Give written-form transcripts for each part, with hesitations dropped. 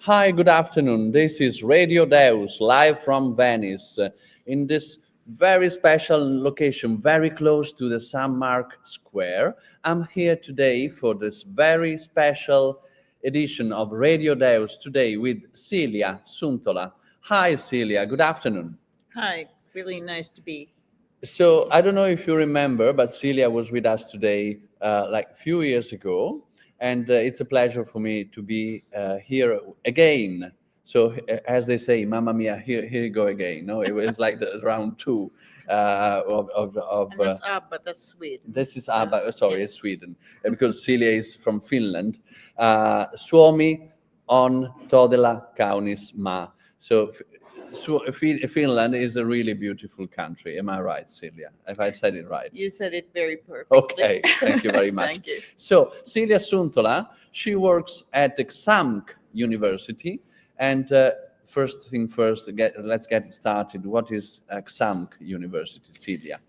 Hi, good afternoon. This is Radio Deus, live from Venice, in this very special location, very close to the San Mark Square. I'm here today for this very special edition of Radio Deus today with Celia Suntola. Hi, Celia. Good afternoon. Hi, really nice to be. So I don't know if you remember, but Celia was with us today like a few years ago, and it's a pleasure for me to be here again. So as they say, "Mamma mia, here you go again." No, it was like the round two of. And that's ABBA, that's Sweden. This is ABBA. Sorry, yes. It's Sweden, because Celia is from Finland. Suomi on todella kaunis maa. So. Finland is a really beautiful country. Am I right, Celia? If I said it right? You said it very perfectly. Okay, thank you very much. Thank you. So, Celia Suntola, she works at the GreenCCIrcle University. And first thing first, let's get it started. What is GreenCCIrcle University, Celia?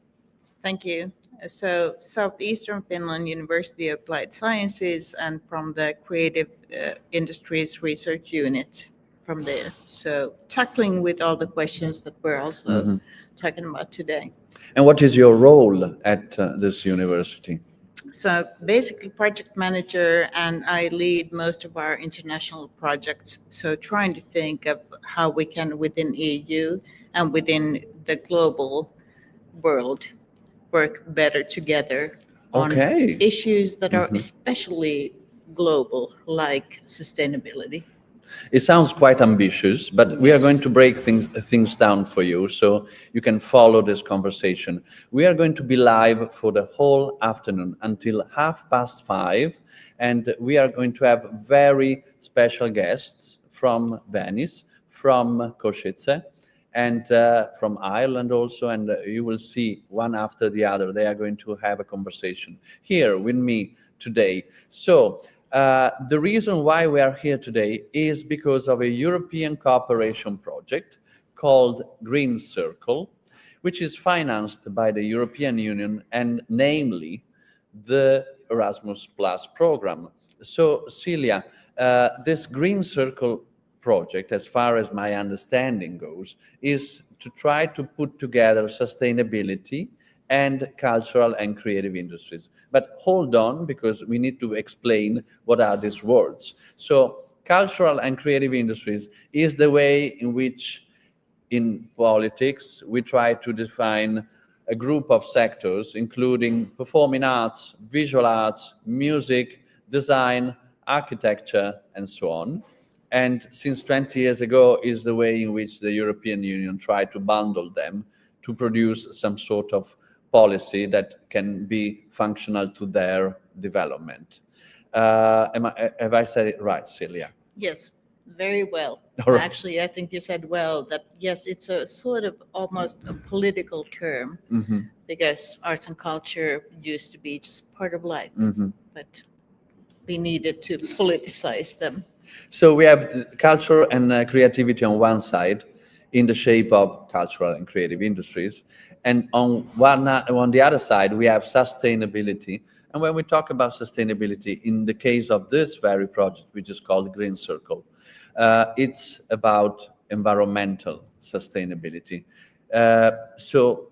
Thank you. So, Southeastern Finland University of Applied Sciences, and from the Creative Industries Research Unit. From there, so tackling with all the questions that we're also talking about today. And what is your role at this university? So basically project manager, and I lead most of our international projects. So trying to think of how we can, within EU and within the global world, work better together on issues that are especially global, like sustainability. It sounds quite ambitious, but we are going to break things down for you so you can follow this conversation. We are going to be live for the whole afternoon until 5:30, and we are going to have very special guests from Venice, from Košice, and from Ireland also, and you will see one after the other. They are going to have a conversation here with me today. So, the reason why we are here today is because of a European cooperation project called GreenCCIrcle, which is financed by the European Union, and namely the Erasmus Plus program. So, Celia, this GreenCCIrcle project, as far as my understanding goes, is to try to put together sustainability and cultural and creative industries. But hold on, because we need to explain what are these words. So cultural and creative industries is the way in which in politics we try to define a group of sectors, including performing arts, visual arts, music, design, architecture, and so on. And since 20 years ago is the way in which the European Union tried to bundle them to produce some sort of policy that can be functional to their development. Have I said it right, Celia? Yes, very well. Right. Actually, I think you said well that yes, it's a sort of almost a political term, because arts and culture used to be just part of life, but we needed to politicize them. So we have culture and creativity on one side, in the shape of cultural and creative industries. And on the other side, we have sustainability. And when we talk about sustainability, in the case of this very project, which is called GreenCCIrcle, it's about environmental sustainability. So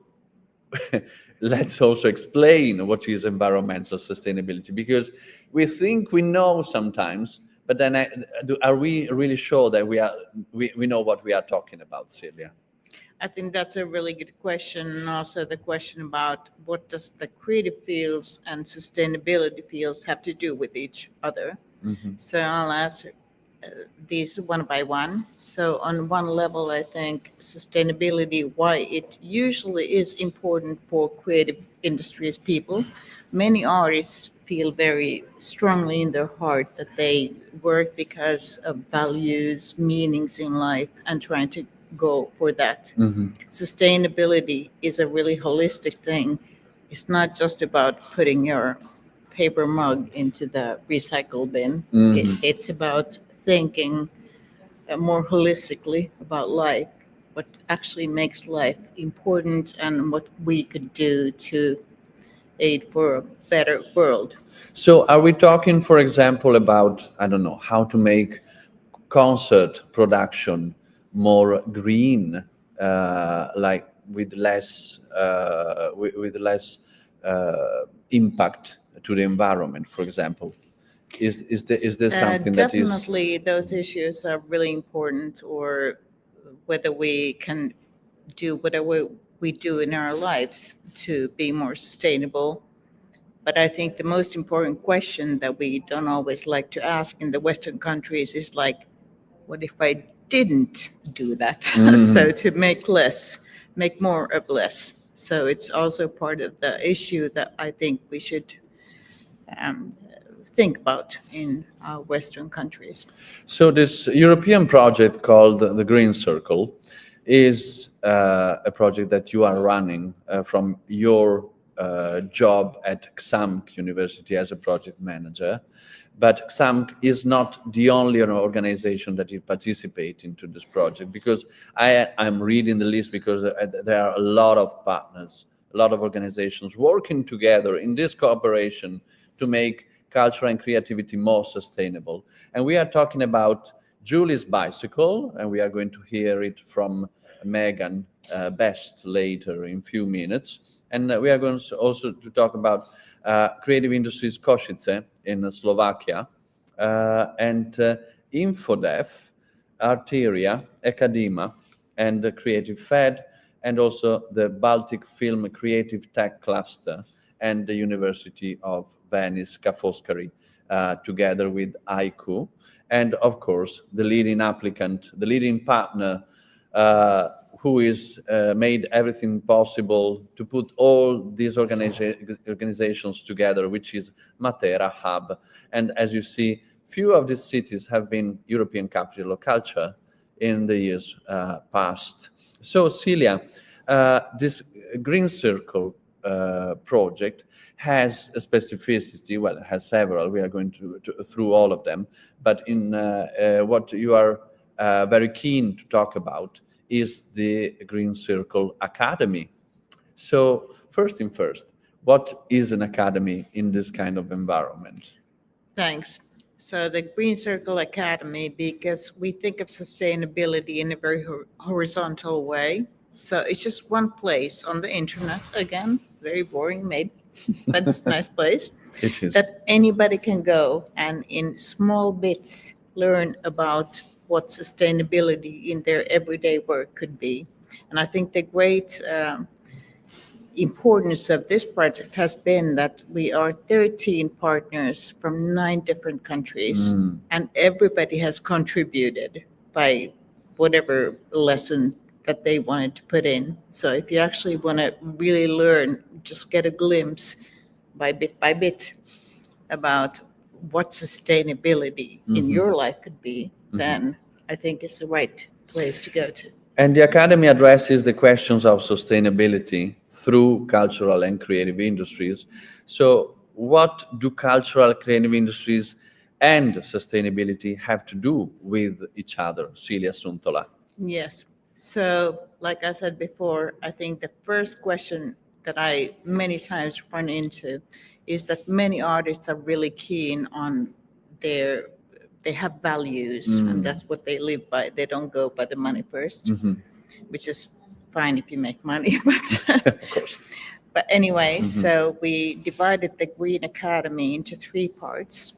let's also explain what is environmental sustainability, because we think we know sometimes, but then are we really sure that we know what we are talking about, Celia? I think that's a really good question. And also the question about what does the creative fields and sustainability fields have to do with each other. So I'll answer these one by one. So on one level, I think sustainability, why it usually is important for creative industries people. Many artists feel very strongly in their heart that they work because of values, meanings in life, and trying to go for that. Sustainability is a really holistic thing. It's not just about putting your paper mug into the recycle bin. It's about thinking more holistically about life, what actually makes life important, and what we could do to aid for a better world. So are we talking, for example, about, I don't know, how to make concert production more green, like with less impact to the environment, for example? Is there something that is? Definitely, those issues are really important, or whether we can do whatever we do in our lives to be more sustainable. But I think the most important question that we don't always like to ask in the Western countries is like, what if I didn't do that? So to make less, make more of less. So it's also part of the issue that I think we should um, think about in our Western countries. So this European project called the Green Circle is a project that you are running from your job at XAMK University as a project manager. But XAMK is not the only organization that you participate into this project, because I'm reading the list because there are a lot of partners, a lot of organizations working together in this cooperation to make culture and creativity more sustainable. And we are talking about Julie's bicycle, and we are going to hear it from Megan Best later in a few minutes. And we are going to also to talk about Creative Industries Košice in Slovakia, and Infodef, Arteria, Academa, and the Creative Fed, and also the Baltic Film Creative Tech Cluster and the University of Venice, Ca' Foscari, together with ICU. And of course, the leading applicant, the leading partner, who is made everything possible to put all these organizations together, which is Matera Hub. And as you see, few of these cities have been European Capital of Culture in the years past. So Celia, this Green Circle project has a specificity. Well, it has several. We are going to through all of them. But in what you are very keen to talk about is the Green Circle Academy. So first thing first, what is an academy in this kind of environment? Thanks. So the Green Circle Academy, because we think of sustainability in a very horizontal way. So it's just one place on the internet, again, very boring maybe, but it's a nice place. It is. That anybody can go and in small bits learn about what sustainability in their everyday work could be. And I think the great importance of this project has been that we are 13 partners from 9 different countries, and everybody has contributed by whatever lesson that they wanted to put in. So if you actually want to really learn, just get a glimpse by bit about what sustainability in your life could be, then I think it's the right place to go to. And the Academy addresses the questions of sustainability through cultural and creative industries. So what do cultural creative industries and sustainability have to do with each other, Celia Suntola? Yes. So like I said before, I think the first question that I many times run into is that many artists are really keen on they have values, and that's what they live by. They don't go by the money first, which is fine if you make money, but Of course. But anyway, so we divided the Green Academy into 3 parts.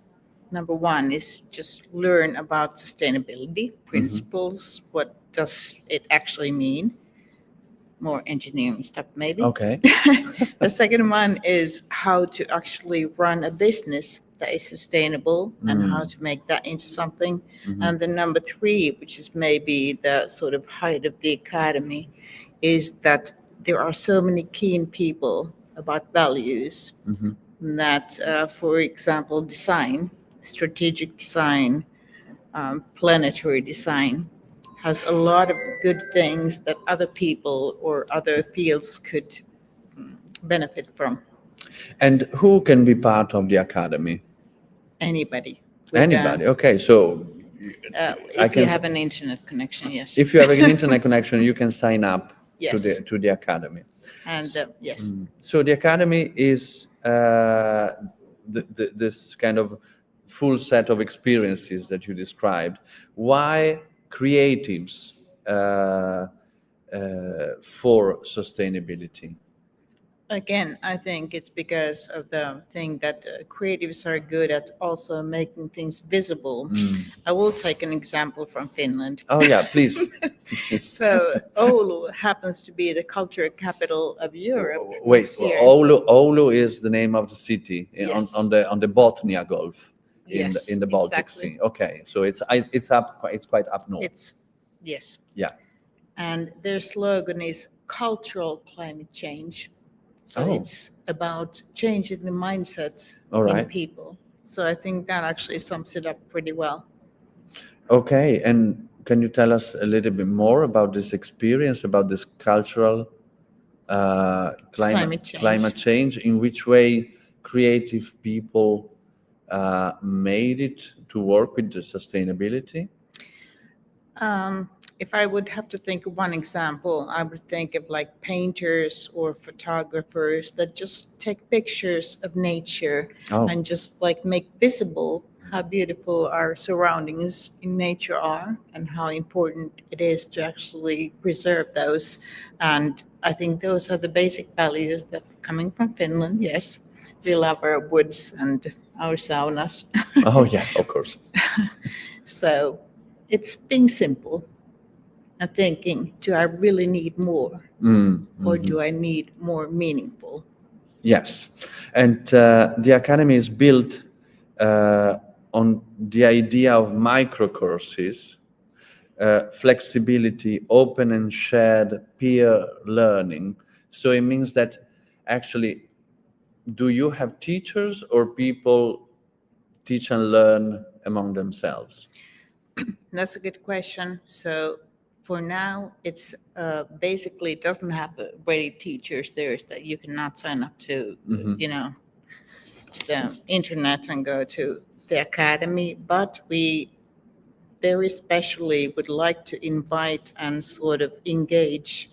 Number 1 is just learn about sustainability principles. What does it actually mean? More engineering stuff, maybe. Okay. The second one is how to actually run a business that is sustainable and how to make that into something. And the number three, which is maybe the sort of height of the academy, is that there are so many keen people about values that, for example, design, strategic design, planetary design, has a lot of good things that other people or other fields could benefit from. And who can be part of the academy? Anybody. With, Anybody. Okay, so if you have an internet connection, yes. if you have an internet connection, you can sign up Yes. to the academy. And yes, So the academy is this kind of full set of experiences that you described. Why creatives for sustainability? again, I think it's because of the thing that creatives are good at also making things visible. I will take an example from Finland. Oh yeah, please. So Oulu happens to be the culture capital of Europe. Wait, this year. Oulu is the name of the city Yes. on the Bothnia Gulf Yes, in the Baltic exactly. Sea. Okay, so it's quite up north. It's yes, Yeah. and their slogan is cultural climate change. So Oh. it's about changing the mindset All in right. people. So I think that actually sums it up pretty well. Okay, and can you tell us a little bit more about this experience, about this cultural climate change? In which way creative people made it to work with the sustainability? If I would have to think of one example, I would think of like painters or photographers that just take pictures of nature Oh. and just like make visible how beautiful our surroundings in nature are and how important it is to actually preserve those. And I think those are the basic values that coming from Finland, yes, we love our woods and our saunas. Oh yeah, of course. So it's being simple and thinking, do I really need more or do I need more meaningful? Yes, and the academy is built on the idea of micro courses, flexibility, open and shared peer learning. So it means that actually, do you have teachers or people teach and learn among themselves? That's a good question. So for now, it's basically it doesn't have ready teachers there that you cannot sign up to, you know, to the internet and go to the academy. But we very especially would like to invite and sort of engage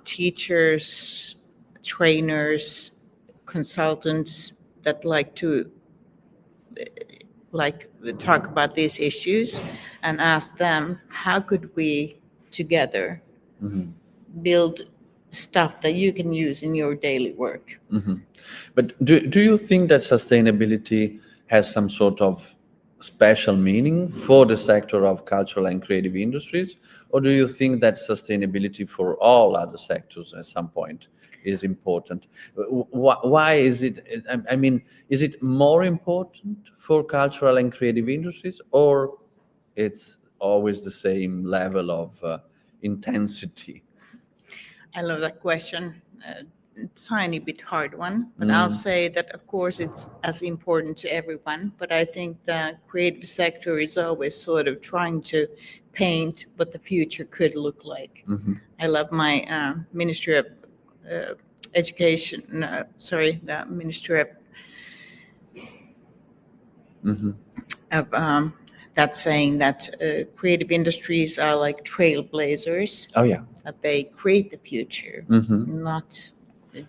teachers, trainers, consultants that like to talk about these issues and ask them how could we together build stuff that you can use in your daily work. But do you think that sustainability has some sort of special meaning for the sector of cultural and creative industries, or do you think that sustainability for all other sectors at some point is important? Why is it? I mean, is it more important for cultural and creative industries, or it's always the same level of intensity? I love that question. Tiny bit hard one, but I'll say that of course it's as important to everyone, but I think the creative sector is always sort of trying to paint what the future could look like. I love my Ministry of Education, the Ministry of that saying that creative industries are like trailblazers. Oh yeah. That they create the future, not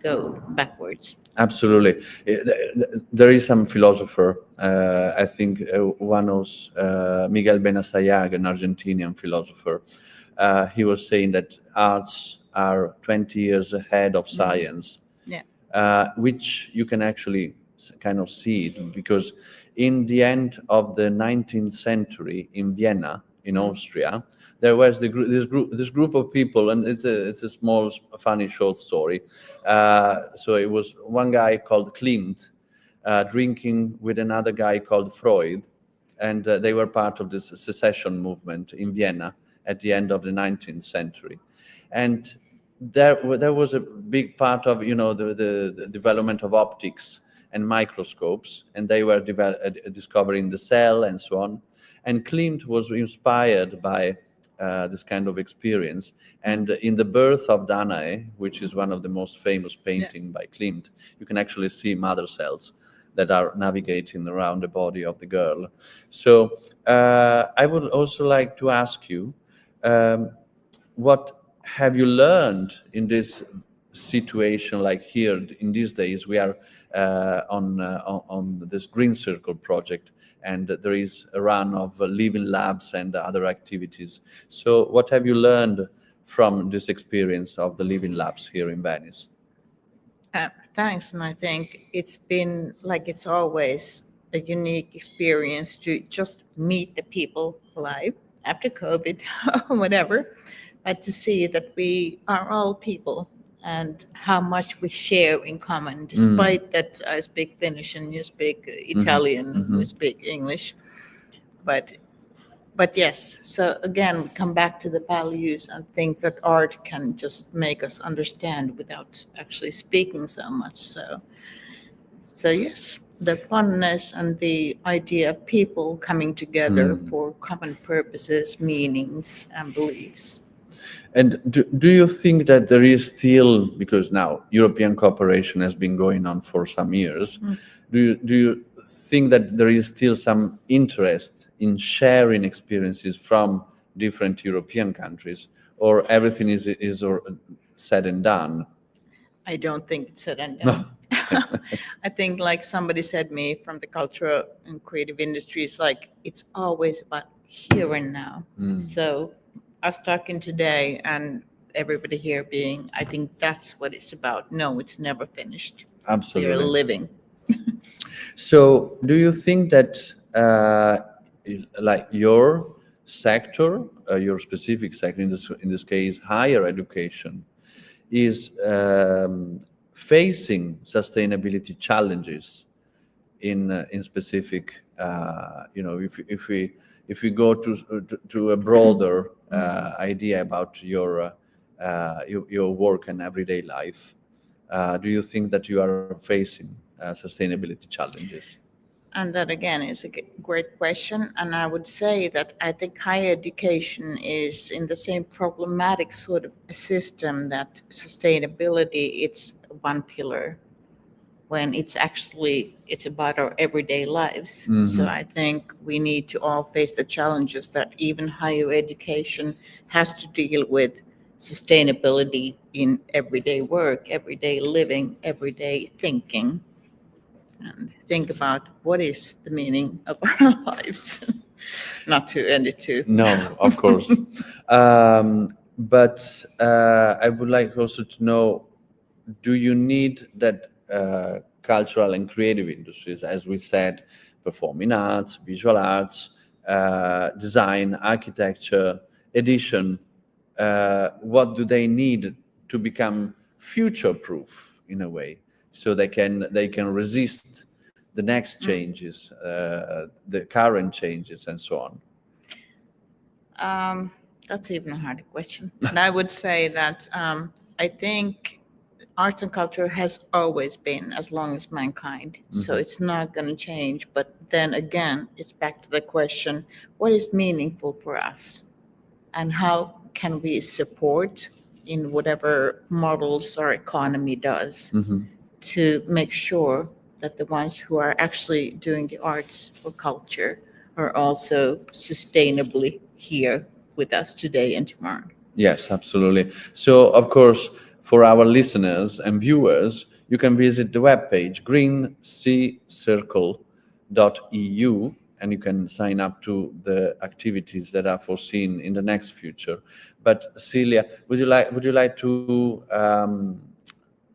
go backwards. Absolutely. There is some philosopher, I think one was Miguel Benassayag, an Argentinian philosopher. He was saying that arts are 20 years ahead of science, which you can actually kind of see it, because in the end of the 19th century in Vienna, in Austria, there was this group of people, and it's a small, funny, short story. So it was one guy called Klimt drinking with another guy called Freud, and they were part of this secession movement in Vienna at the end of the 19th century. And there was a big part of, the development of optics and microscopes, and they were discovering the cell and so on. And Klimt was inspired by this kind of experience. And in The Birth of Danae, which is one of the most famous painting by Klimt, you can actually see mother cells that are navigating around the body of the girl. So I would also like to ask you, what have you learned in this situation? Like here in these days, we are on this GreenCCIrcle project, and there is a run of living labs and other activities. So what have you learned from this experience of the living labs here in Venice? Thanks, and I think it's been, like it's always, a unique experience to just meet the people live after COVID or whatever, but to see that we are all people and how much we share in common, despite that I speak Finnish and you speak Italian, we speak English. But yes, so again, we come back to the values and things that art can just make us understand without actually speaking so much. So yes, the oneness and the idea of people coming together for common purposes, meanings, and beliefs. And do you think that there is still, because now European cooperation has been going on for some years, do you think that there is still some interest in sharing experiences from different European countries, or everything is said and done? I don't think it's said and done. I think, like somebody said me from the cultural and creative industries, like it's always about here and now. So us talking today and everybody here being, I think that's what it's about. No, it's never finished. Absolutely. We're living. So do you think that like your sector, your specific sector, in this case, higher education, is facing sustainability challenges in specific, if we go to a broader idea about your work and everyday life, do you think that you are facing sustainability challenges? And that again is a great question. And I would say that I think higher education is in the same problematic sort of a system that sustainability, it's one pillar, when it's about our everyday lives. So I think we need to all face the challenges that even higher education has to deal with sustainability in everyday work, everyday living, everyday thinking. And think about what is the meaning of our lives. Not to end it too. No, of course. But I would like also to know, do you need that cultural and creative industries, as we said, performing arts, visual arts, design, architecture, edition, what do they need to become future-proof in a way, so they can resist the next changes, the current changes, and so on? That's even a harder question. And I would say that I think arts and culture has always been as long as mankind. So it's not going to change. But then again, it's back to the question, what is meaningful for us? And how can we support in whatever models our economy does to make sure that the ones who are actually doing the arts or culture are also sustainably here with us today and tomorrow? Yes, absolutely. So, of course, for our listeners and viewers, you can visit the webpage GreenCCIrcle.eu, and you can sign up to the activities that are foreseen in the next future. But Celia, would you like to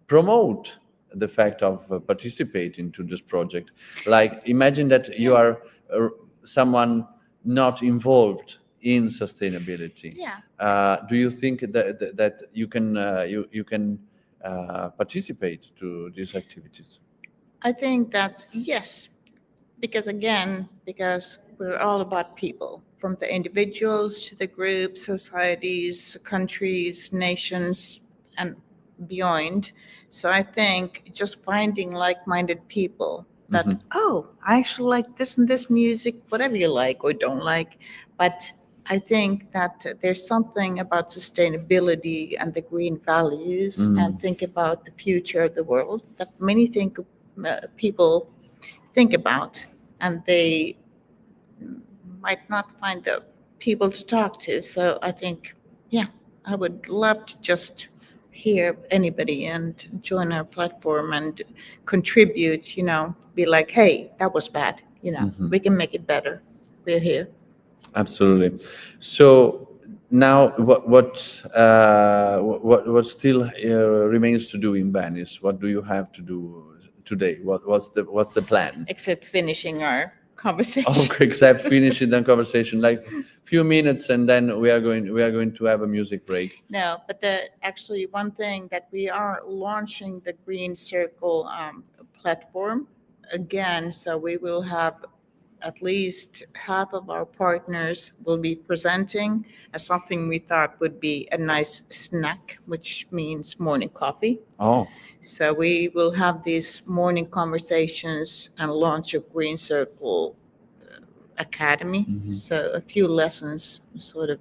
promote the fact of participating to this project? Like, imagine that you are someone not involved in sustainability. Do you think that you can participate to these activities? I think that yes, because we're all about people, from the individuals to the groups, societies, countries, nations, and beyond. So I think just finding like-minded people that, oh, I actually like this and this music, whatever you like or don't like. But I think that there's something about sustainability and the green values and think about the future of the world that many people think about, and they might not find the people to talk to. So I think, yeah, I would love to just hear anybody and join our platform and contribute, be like, hey, that was bad, we can make it better. We're here. Absolutely. So now, what still remains to do in Venice? What do you have to do today? What's the plan? Except finishing our conversation. Okay, except finishing the conversation, like few minutes, and then we are going to have a music break. No, but actually one thing that we are launching the GreenCCIrcle platform again, so we will have at least half of our partners will be presenting as something we thought would be a nice snack, which means morning coffee. Oh, So we will have these morning conversations and launch of GreenCCIrcle Academy. So a few lessons sort of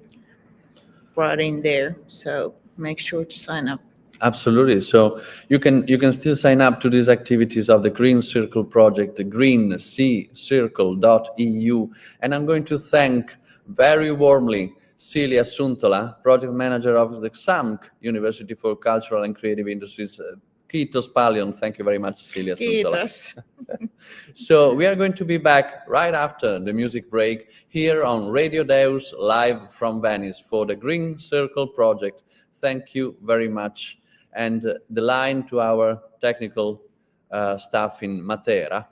brought in there. So make sure to sign up. absolutely. So you can still sign up to these activities of the GreenCCIrcle project, the GreenCCIrcle.eu. And I'm going to thank very warmly Celia Suntola, project manager of the XAMC, University for Cultural and Creative Industries. Kiitos paljon. Thank you very much, Celia Suntola. Kiitos. So we are going to be back right after the music break here on Radio Deus, live from Venice for the GreenCCIrcle project. Thank you very much. And the line to our technical staff in Matera.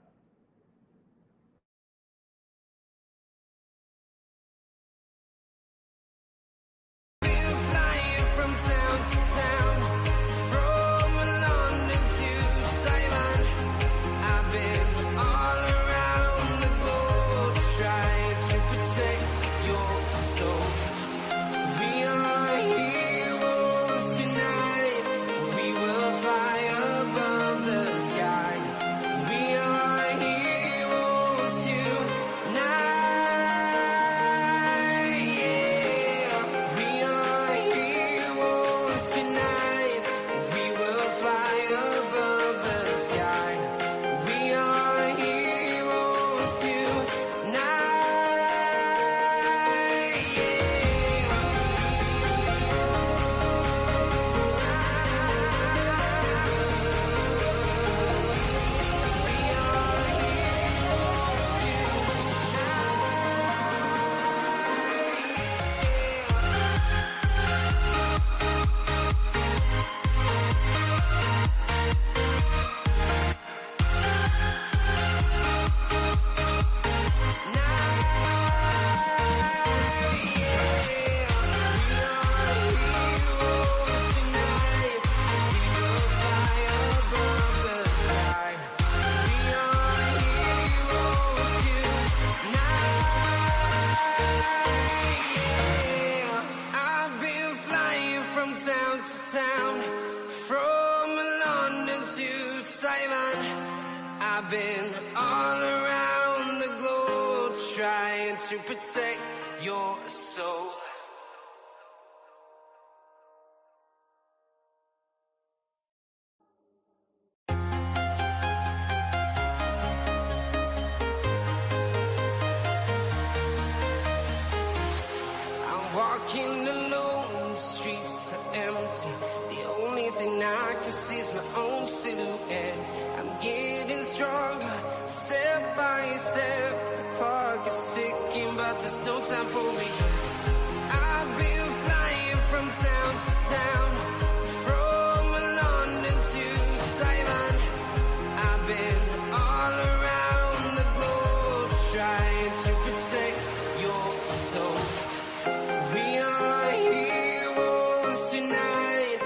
I've been all around the globe trying to protect your soul. I'm walking alone, the streets are empty. The only thing I can see is my own silhouette. I'm getting stronger, step by step. The clock is ticking, but there's no time for me. I've been flying from town to town, from London to Taiwan. I've been all around the globe trying to protect your soul. We are heroes tonight.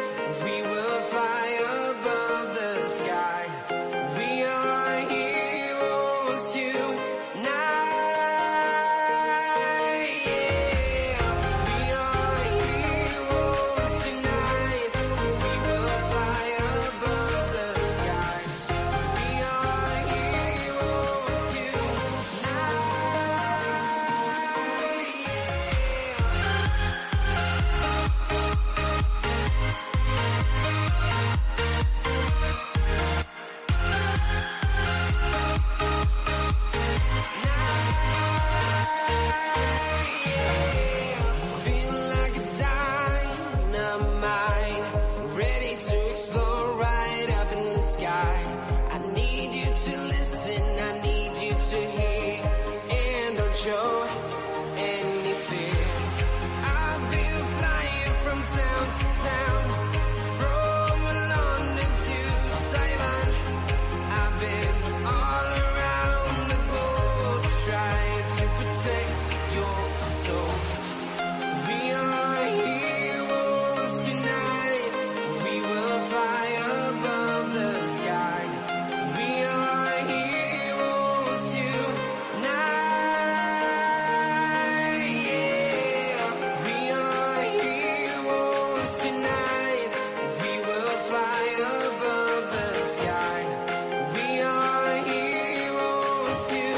We will fly above the sky. We are to town, from London to Taiwan. I've been all around the globe trying to protect your soul. We are heroes tonight. We will fly above the sky. We are heroes tonight. Yeah. We are heroes tonight. We will fly above the sky. We are heroes tonight.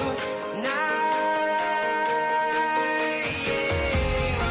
Yeah.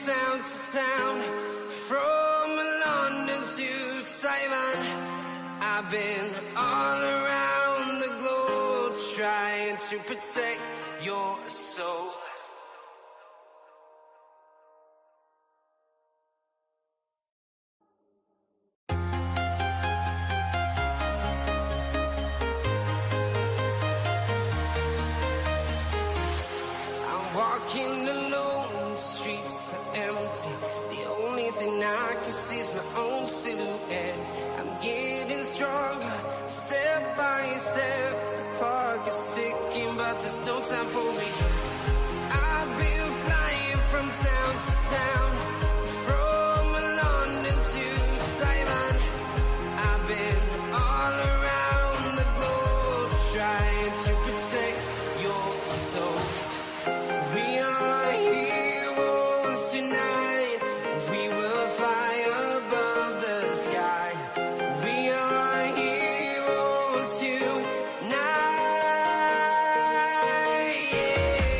Town to town, from London to Taiwan. I've been all around the globe trying to protect your soul. I'm walking alone, the streets are empty. The only thing I can see is my own silhouette. I'm getting stronger, step by step. The clock is ticking, but there's no time for regrets. I've been flying from town to town, from London to Taiwan. I've been all around the globe trying to protect your soul. We are heroes tonight. We will fly above the sky. We are heroes tonight. Yeah.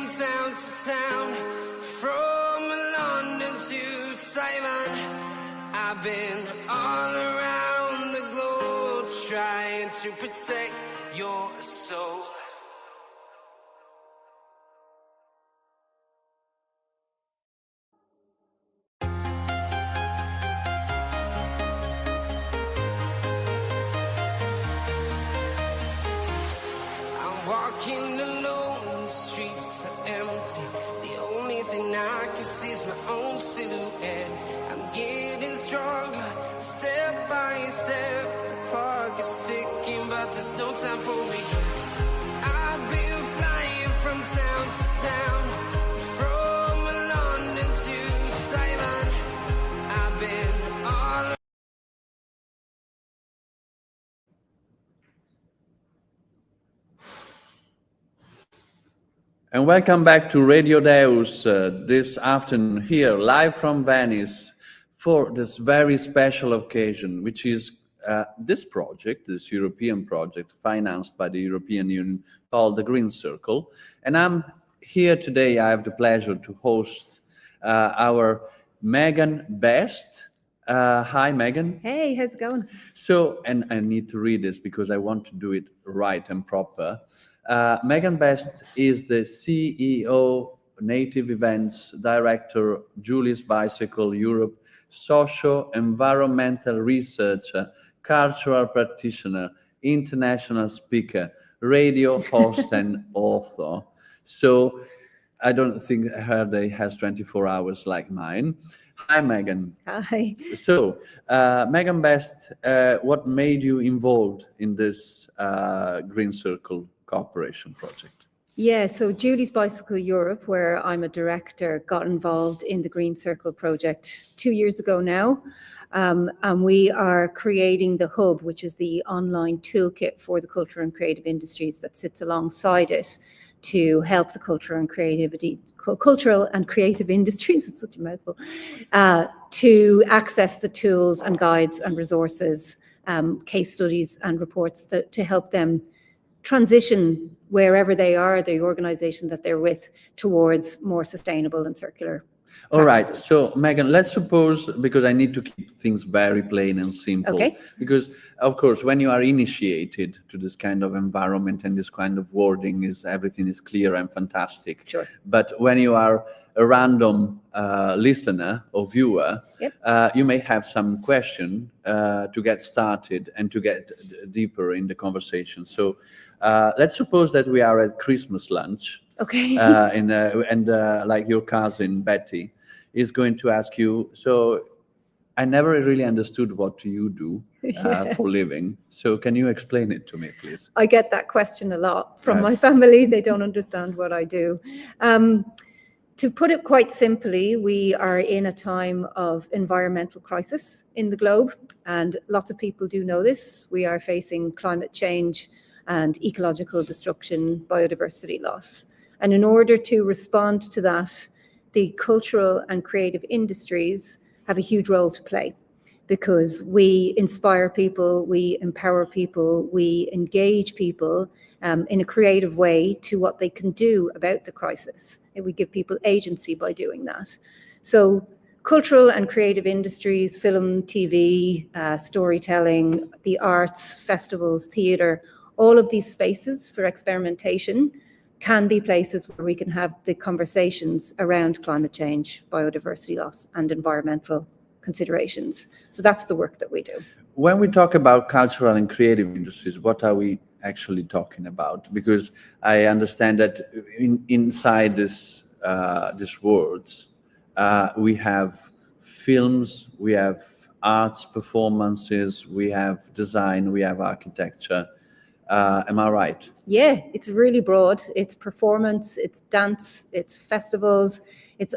from town to town, from London to Taiwan. I've been all around the globe trying to protect your soul. Walking alone, the streets are empty. The only thing I can see is my own silhouette. I'm getting stronger, step by step. The clock is ticking, but there's no time for regrets. I've been flying from town to town, from London to Taiwan. I've been all And welcome back to Radio Deus this afternoon here, live from Venice, for this very special occasion, which is this project, this European project financed by the European Union called the GreenCCIrcle. And I'm here today, I have the pleasure to host our Megan Best. Hi, Megan. Hey, how's it going? So, and I need to read this because I want to do it right and proper. Megan Best is the CEO, Native Events Director, Julie's Bicycle Europe, Socio-Environmental Researcher, Cultural Practitioner, International Speaker, Radio Host, and Author. So, I don't think her day has 24 hours like mine. Hi, Megan. Hi. So, Megan Best, what made you involved in this GreenCCIrcle cooperation project? Yeah, so Julie's Bicycle Europe, where I'm a director, got involved in the GreenCCIrcle project 2 years ago now. And we are creating the hub, which is the online toolkit for the cultural and creative industries that sits alongside it to help the cultural and creative industries, it's such a mouthful, to access the tools and guides and resources, case studies and reports to help them transition wherever they are, the organization that they're with, towards more sustainable and circular. All right. So, Megan, let's suppose, because I need to keep things very plain and simple, Okay. because, of course, when you are initiated to this kind of environment and this kind of wording, everything is clear and fantastic. Sure. But when you are a random listener or viewer, Yep. you may have some question to get started and to get deeper in the conversation. So, let's suppose that we are at Christmas lunch. Okay. And like your cousin Betty is going to ask you, so I never really understood what you do for living. So can you explain it to me, please? I get that question a lot from Right. my family. They don't understand what I do. To put it quite simply, we are in a time of environmental crisis in the globe, and lots of people do know this. We are facing climate change and ecological destruction, biodiversity loss. And in order to respond to that, the cultural and creative industries have a huge role to play, because we inspire people, we empower people, we engage people in a creative way to what they can do about the crisis. And we give people agency by doing that. So cultural and creative industries, film, TV, storytelling, the arts, festivals, theatre, all of these spaces for experimentation can be places where we can have the conversations around climate change, biodiversity loss, and environmental considerations. So that's the work that we do. When we talk about cultural and creative industries, what are we actually talking about? Because I understand that inside these words, we have films, we have arts performances, we have design, we have architecture. Am I right? Yeah, it's really broad. It's performance, it's dance, it's festivals, it's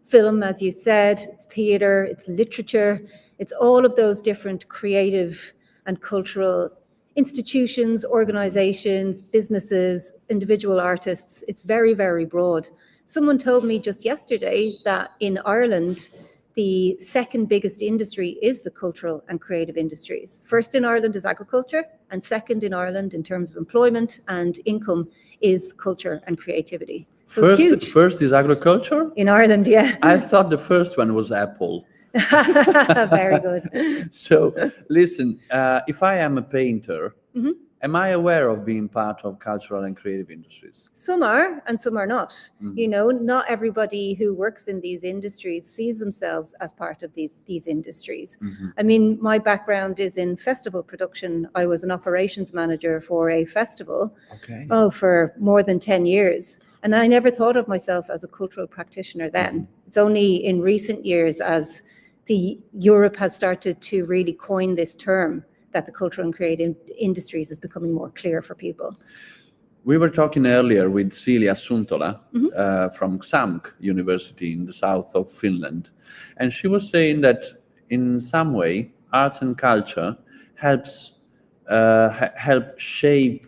film, as you said, it's theatre, it's literature, it's all of those different creative and cultural institutions, organizations, businesses, individual artists. It's very, very broad. Someone told me just yesterday that in Ireland, the second biggest industry is the cultural and creative industries. First in Ireland is agriculture, and second in Ireland in terms of employment and income is culture and creativity. So it's huge. First is agriculture? In Ireland, yeah. I thought the first one was Apple. Very good. So listen, if I am a painter, Mhm. am I aware of being part of cultural and creative industries? Some are and some are not. Mhm. You know, not everybody who works in these industries sees themselves as part of these industries. Mhm. I mean, my background is in festival production. I was an operations manager for a festival, Okay. for more than 10 years. And I never thought of myself as a cultural practitioner then. It's only in recent years, as Europe has started to really coin this term, that the cultural and creative industries is becoming more clear for people. We were talking earlier with Celia Suntola Mhm. from XAMK University in the south of Finland. And she was saying that in some way, arts and culture helps help shape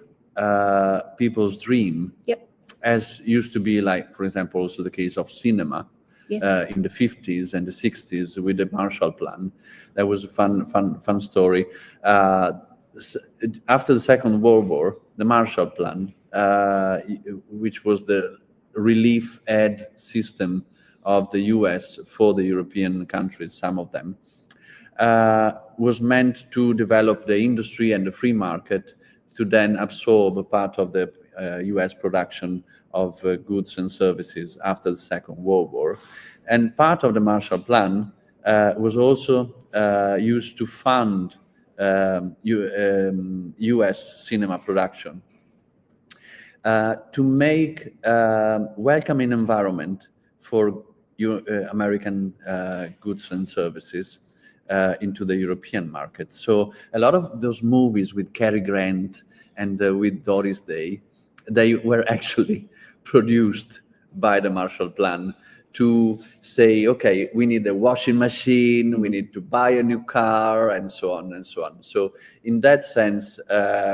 people's dream, Yep. as used to be, like, for example, also the case of cinema. Yeah. In the 50s and the 60s with the Marshall Plan. That was a fun story. After the Second World War, the Marshall Plan, which was the relief aid system of the US for the European countries, some of them, was meant to develop the industry and the free market to then absorb a part of the US production of goods and services after the Second World War. And part of the Marshall Plan was also used to fund US cinema production, to make welcoming environment for American goods and services into the European market. So a lot of those movies with Cary Grant and with Doris Day, they were actually produced by the Marshall Plan to say, okay, we need a washing machine, we need to buy a new car, and so on and so on. So in that sense,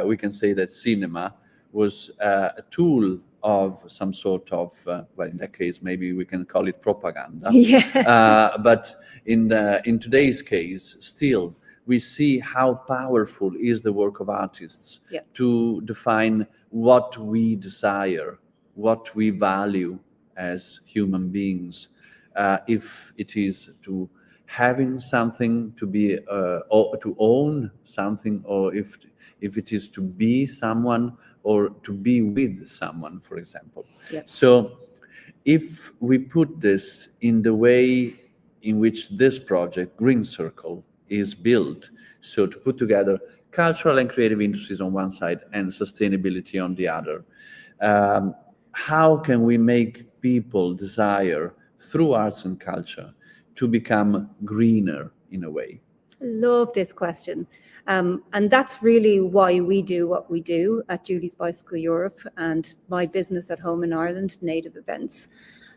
we can say that cinema was a tool of some sort of, well, in that case, maybe we can call it propaganda. Yeah. But in today's case, still, we see how powerful is the work of artists to define what we desire, what we value as human beings. If it is to having something, to be or to own something, or if it is to be someone or to be with someone, for example. So if we put this in the way in which this project, GreenCCIrcle, is built, so to put together cultural and creative industries on one side and sustainability on the other, how can we make people desire, through arts and culture, to become greener in a way? Love this question. And that's really why we do what we do at Julie's Bicycle Europe and my business at home in Ireland, Native Events.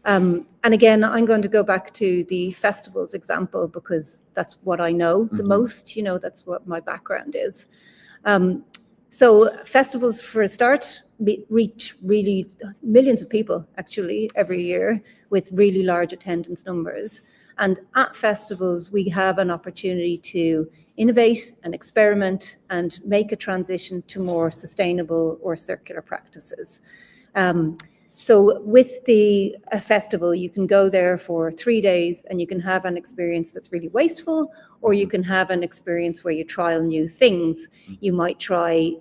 And again, I'm going to go back to the festivals example because that's what I know the most, that's what my background is. So festivals, for a start, reach really millions of people actually every year with really large attendance numbers. And at festivals, we have an opportunity to innovate and experiment and make a transition to more sustainable or circular practices. So with the festival, you can go there for 3 days and you can have an experience that's really wasteful, or you can have an experience where you trial new things. You might try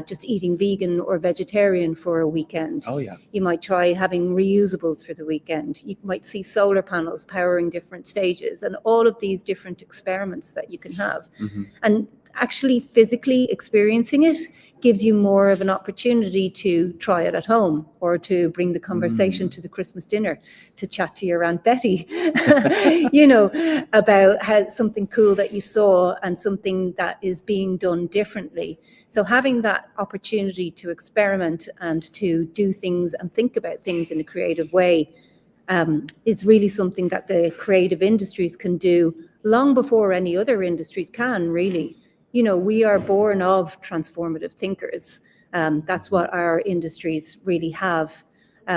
just eating vegan or vegetarian for a weekend. Oh, yeah. You might try having reusables for the weekend. You might see solar panels powering different stages and all of these different experiments that you can have. And actually physically experiencing it gives you more of an opportunity to try it at home or to bring the conversation to the Christmas dinner, to chat to your Aunt Betty, about how something cool that you saw and something that is being done differently. So having that opportunity to experiment and to do things and think about things in a creative way is really something that the creative industries can do long before any other industries can, really. We are born of transformative thinkers. That's what our industries really have.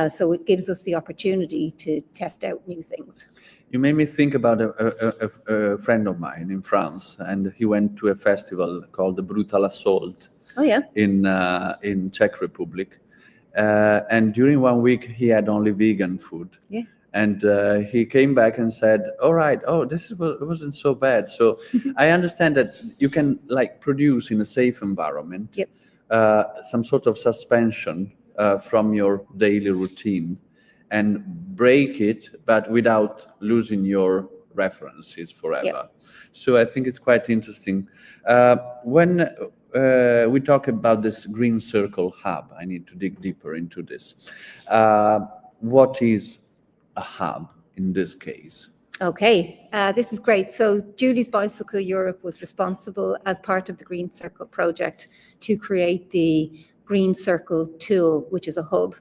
So it gives us the opportunity to test out new things. You made me think about a friend of mine in France, and he went to a festival called the Brutal Assault. Oh, yeah. In Czech Republic. And during 1 week, he had only vegan food. Yeah. And he came back and said, all right, oh, it wasn't so bad. So I understand that you can like produce in a safe environment Yep. some sort of suspension from your daily routine and break it, but without losing your references forever. Yep. So I think it's quite interesting. When we talk about this GreenCCIrcle hub, I need to dig deeper into this. What is a hub in this case? Okay, this is great. So Julie's Bicycle Europe was responsible as part of the GreenCCIrcle project to create the GreenCCIrcle tool, which is a hub.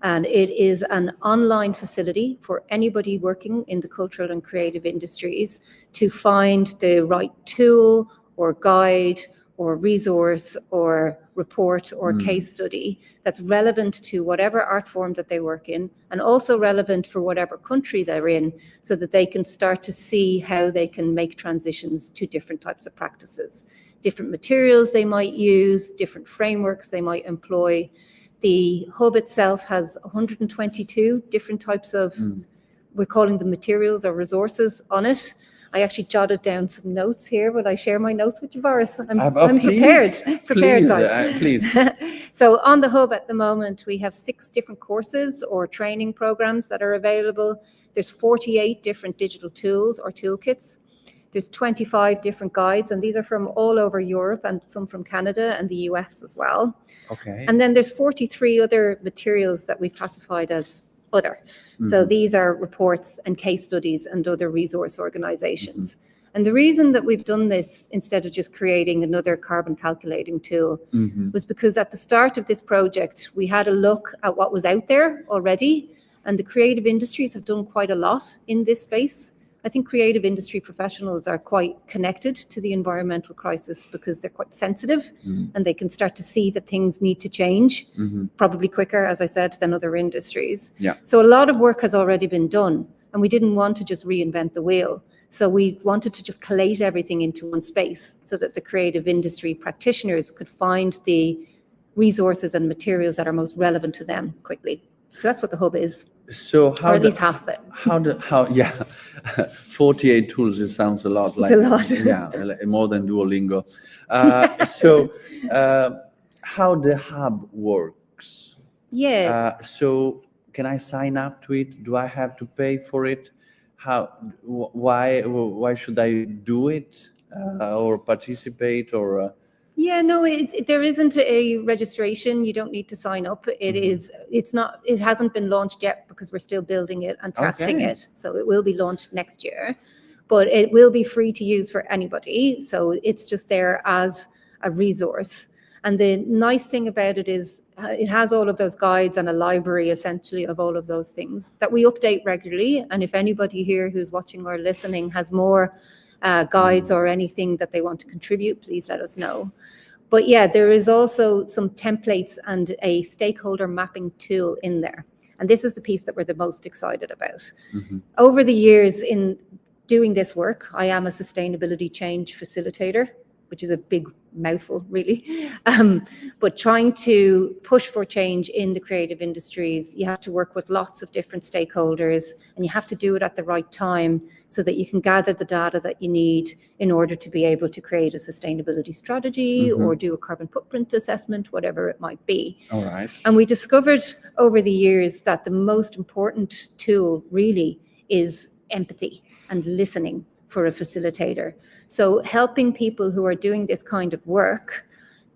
And it is an online facility for anybody working in the cultural and creative industries to find the right tool or guide or resource or report or case study that's relevant to whatever art form that they work in, and also relevant for whatever country they're in, so that they can start to see how they can make transitions to different types of practices, different materials they might use, different frameworks they might employ. The hub itself has 122 different types of, we're calling them materials or resources on it. I actually jotted down some notes here. Will I share my notes with you, Boris? I'm Please, prepared, please, guys. please. So on the hub at the moment, we have 6 different courses or training programs that are available. There's 48 different digital tools or toolkits. There's 25 different guides, and these are from all over Europe and some from Canada and the US as well. Okay. And then there's 43 other materials that we've classified as other. So these are reports and case studies and other resource organizations. And the reason that we've done this instead of just creating another carbon calculating tool was because at the start of this project, we had a look at what was out there already, and the creative industries have done quite a lot in this space. I think creative industry professionals are quite connected to the environmental crisis because they're quite sensitive and they can start to see that things need to change, probably quicker, as I said, than other industries. Yeah. So a lot of work has already been done, and we didn't want to just reinvent the wheel. So we wanted to just collate everything into one space so that the creative industry practitioners could find the resources and materials that are most relevant to them quickly. So that's what the hub is. So how or at least half of it. How 48 tools, it sounds a lot like It's a lot. Yeah, like more than Duolingo. So how the hub works? Yeah. So can I sign up to it? Do I have to pay for it? Why should I do it or participate or Yeah, no, there isn't a registration. You don't need to sign up. It hasn't been launched yet because we're still building it and testing Okay. it. So it will be launched next year, but it will be free to use for anybody. So it's just there as a resource. And the nice thing about it is it has all of those guides and a library essentially of all of those things that we update regularly. And if anybody here who's watching or listening has more guides or anything that they want to contribute, please let us know. But yeah, there is also some templates and a stakeholder mapping tool in there. And this is the piece that we're the most excited about. Over the years in doing this work, I am a sustainability change facilitator, which is a big mouthful, really. But trying to push for change in the creative industries, you have to work with lots of different stakeholders, and you have to do it at the right time so that you can gather the data that you need in order to be able to create a sustainability strategy or do a carbon footprint assessment, whatever it might be. All right. And we discovered over the years that the most important tool really is empathy and listening for a facilitator. So helping people who are doing this kind of work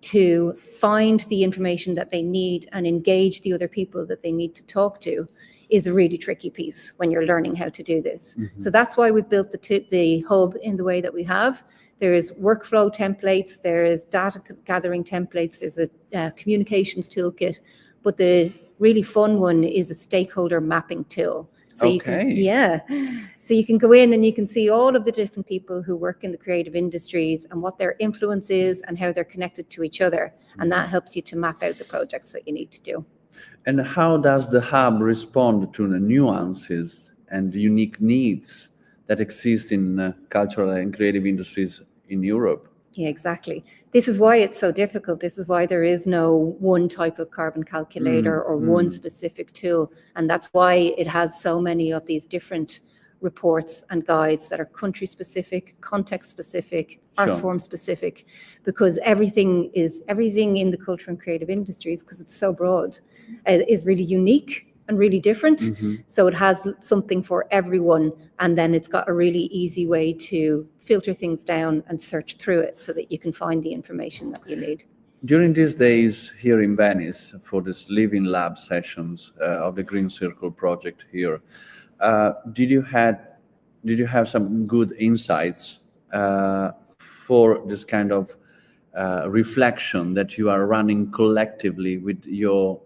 to find the information that they need and engage the other people that they need to talk to is a really tricky piece when you're learning how to do this. So that's why we built the hub in the way that we have. There's workflow templates, there's data gathering templates, there's a communications toolkit, but the really fun one is a stakeholder mapping tool. So you can go in and you can see all of the different people who work in the creative industries and what their influence is and how they're connected to each other. And that helps you to map out the projects that you need to do. And how does the hub respond to the nuances and unique needs that exist in cultural and creative industries in Europe? Yeah, exactly. This is why it's so difficult. This is why there is no one type of carbon calculator or one specific tool. And that's why it has so many of these different reports and guides that are country specific, context specific, art form specific, because everything in the culture and creative industries, because it's so broad, is really unique and really different. So it has something for everyone, and then it's got a really easy way to filter things down and search through it so that you can find the information that you need. During these days here in Venice for this Living Lab sessions of the GreenCCIrcle project here, did you have some good insights for this kind of reflection that you are running collectively with your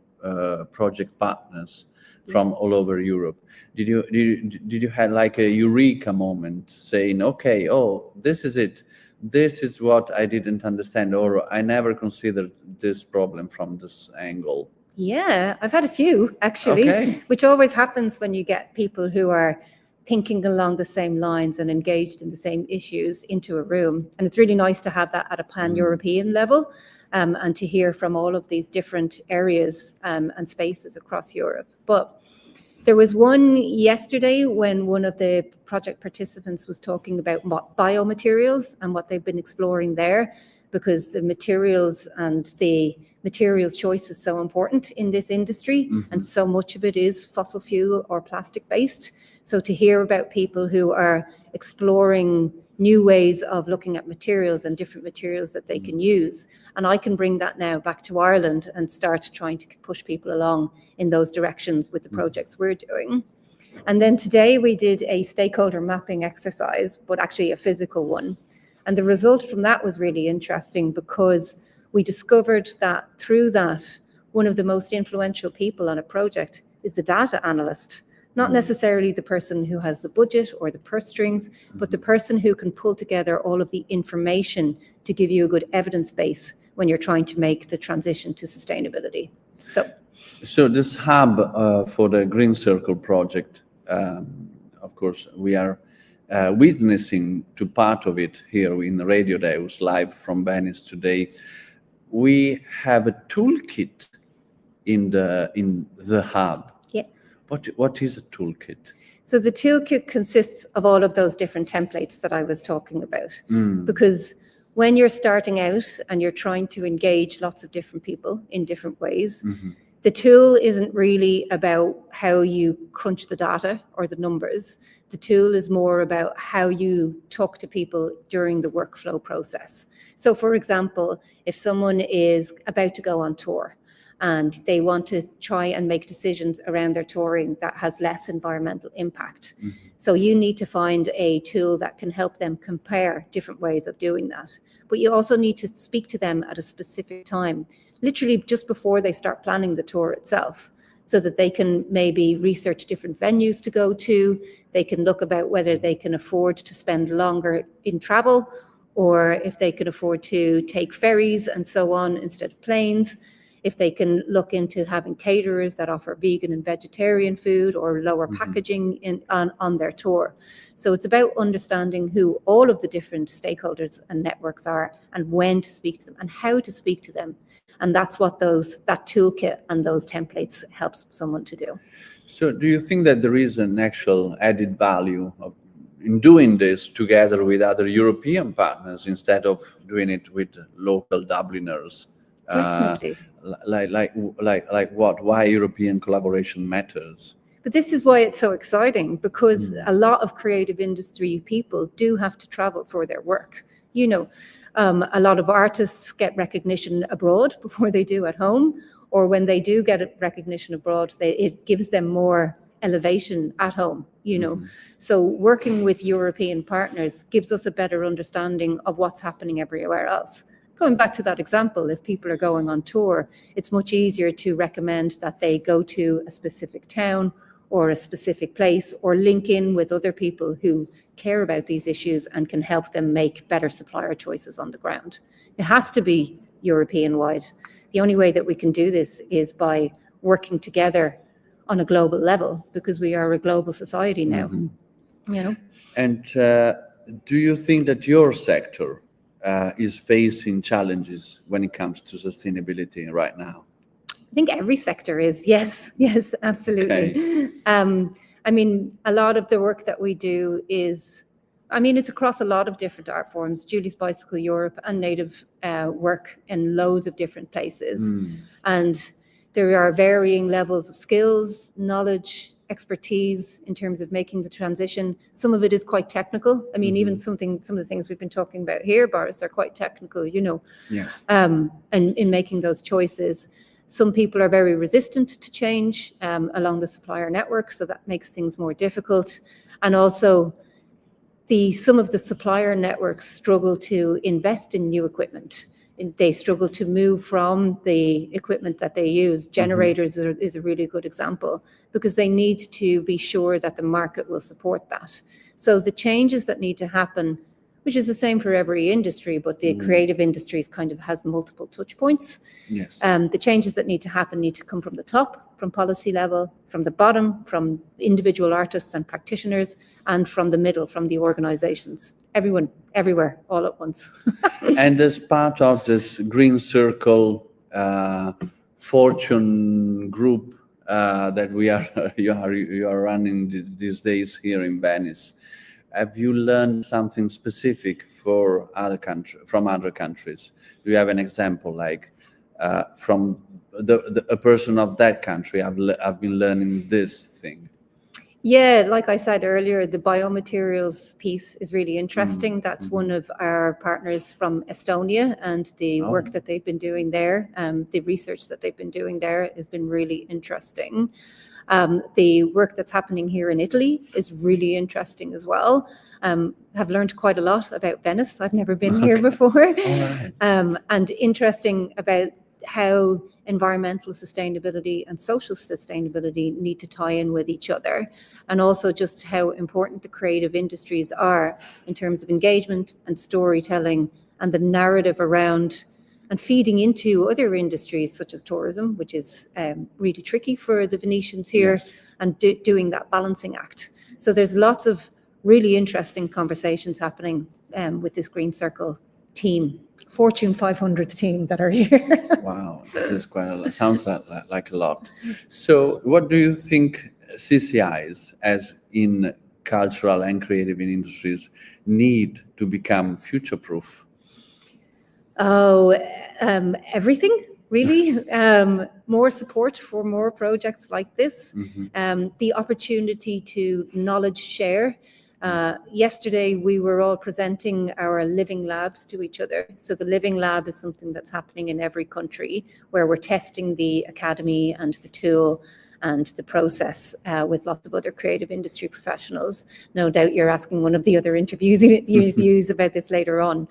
project partners from all over Europe? Did you have like a eureka moment saying, okay, oh, this is it, this is what I didn't understand, or I never considered this problem from this angle? Yeah, I've had a few actually, which always happens when you get people who are thinking along the same lines and engaged in the same issues into a room. And it's really nice to have that at a pan-European level, and to hear from all of these different areas and spaces across Europe. But there was one yesterday when one of the project participants was talking about biomaterials and what they've been exploring there, because the materials and the materials choice is so important in this industry, and so much of it is fossil fuel or plastic based. So to hear about people who are exploring new ways of looking at materials and different materials that they can use, and I can bring that now back to Ireland and start trying to push people along in those directions with the projects we're doing. And then today we did a stakeholder mapping exercise, but actually a physical one. And the result from that was really interesting, because we discovered that through that, one of the most influential people on a project is the data analyst. Not necessarily the person who has the budget or the purse strings, but the person who can pull together all of the information to give you a good evidence base when you're trying to make the transition to sustainability. So this hub for the GreenCCIrcle project, of course, we are witnessing to part of it here in Radio Deus, live from Venice today. We have a toolkit in the hub. Yeah. What is a toolkit? So the toolkit consists of all of those different templates that I was talking about, because when you're starting out and you're trying to engage lots of different people in different ways, the tool isn't really about how you crunch the data or the numbers. The tool is more about how you talk to people during the workflow process. So for example, if someone is about to go on tour and they want to try and make decisions around their touring that has less environmental impact. So you need to find a tool that can help them compare different ways of doing that. But you also need to speak to them at a specific time, literally just before they start planning the tour itself, so that they can maybe research different venues to go to. They can look about whether they can afford to spend longer in travel, or if they can afford to take ferries and so on instead of planes. If they can look into having caterers that offer vegan and vegetarian food or lower packaging on their tour. So it's about understanding who all of the different stakeholders and networks are, and when to speak to them and how to speak to them. And that's what that toolkit and those templates helps someone to do. So do you think that there is an actual added value in doing this together with other European partners instead of doing it with local Dubliners? Definitely. Like what? Why European collaboration matters? But this is why it's so exciting, because a lot of creative industry people do have to travel for their work. You know, a lot of artists get recognition abroad before they do at home, or when they do get recognition abroad, it gives them more elevation at home, you know. So working with European partners gives us a better understanding of what's happening everywhere else. Going back to that example, if people are going on tour, it's much easier to recommend that they go to a specific town or a specific place, or link in with other people who care about these issues and can help them make better supplier choices on the ground. It has to be European-wide. The only way that we can do this is by working together on a global level, because we are a global society now. You know. And do you think that your sector is facing challenges when it comes to sustainability right now? I think every sector is. Yes, yes, absolutely. Okay. I mean, a lot of the work that we do is, I mean, it's across a lot of different art forms. Julie's Bicycle Europe and Native work in loads of different places. And there are varying levels of skills, knowledge, expertise in terms of making the transition. Some of it is quite technical. I mean, even some of the things we've been talking about here, Boris, are quite technical, you know. Yes. And in making those choices. Some people are very resistant to change along the supplier network, so that makes things more difficult. And also, some of the supplier networks struggle to invest in new equipment. They struggle to move from the equipment that they use. Generators is a really good example, because they need to be sure that the market will support that. So the changes that need to happen, which is the same for every industry, but the creative industries kind of has multiple touch points. Yes. The changes that need to happen need to come from the top, from policy level, from the bottom, from individual artists and practitioners, and from the middle, from the organizations. Everyone, everywhere, all at once. And as part of this GreenCCIrcle Fortune group that you are running these days here in Venice, have you learned something specific from other countries? Do you have an example, like from a person of that country? I've been learning this thing. Yeah, like I said earlier, the biomaterials piece is really interesting. That's one of our partners from Estonia, and the work that they've been doing there, the research that they've been doing there has been really interesting. The work that's happening here in Italy is really interesting as well. Have learned quite a lot about Venice. I've never been here before. And interesting about how environmental sustainability and social sustainability need to tie in with each other, and also just how important the creative industries are in terms of engagement and storytelling and the narrative around and feeding into other industries such as tourism, which is really tricky for the Venetians here, and doing that balancing act. So there's lots of really interesting conversations happening with this GreenCCIrcle team, Fortune 500 team that are here. Wow, this is quite a lot. Sounds like a lot. So what do you think CCIs, as in cultural and creative industries, need to become future-proof? Oh, everything, really. More support for more projects like this. The opportunity to knowledge share. Yesterday, we were all presenting our living labs to each other. So the living lab is something that's happening in every country, where we're testing the academy and the tool and the process with lots of other creative industry professionals. No doubt you're asking one of the other interviews about this later on.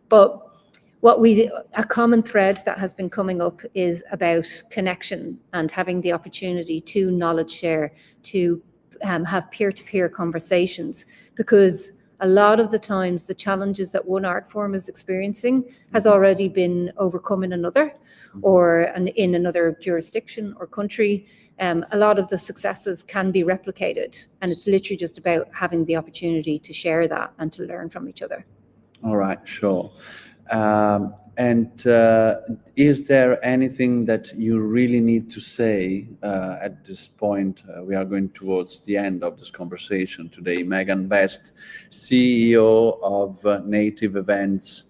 But a common thread that has been coming up is about connection and having the opportunity to knowledge share, to have peer-to-peer conversations, because a lot of the times the challenges that one art form is experiencing has already been overcome in another, or in another jurisdiction or country. A lot of the successes can be replicated, and it's literally just about having the opportunity to share that and to learn from each other. All right, sure. And is there anything that you really need to say at this point? We are going towards the end of this conversation today. Megan Best, CEO of Native Events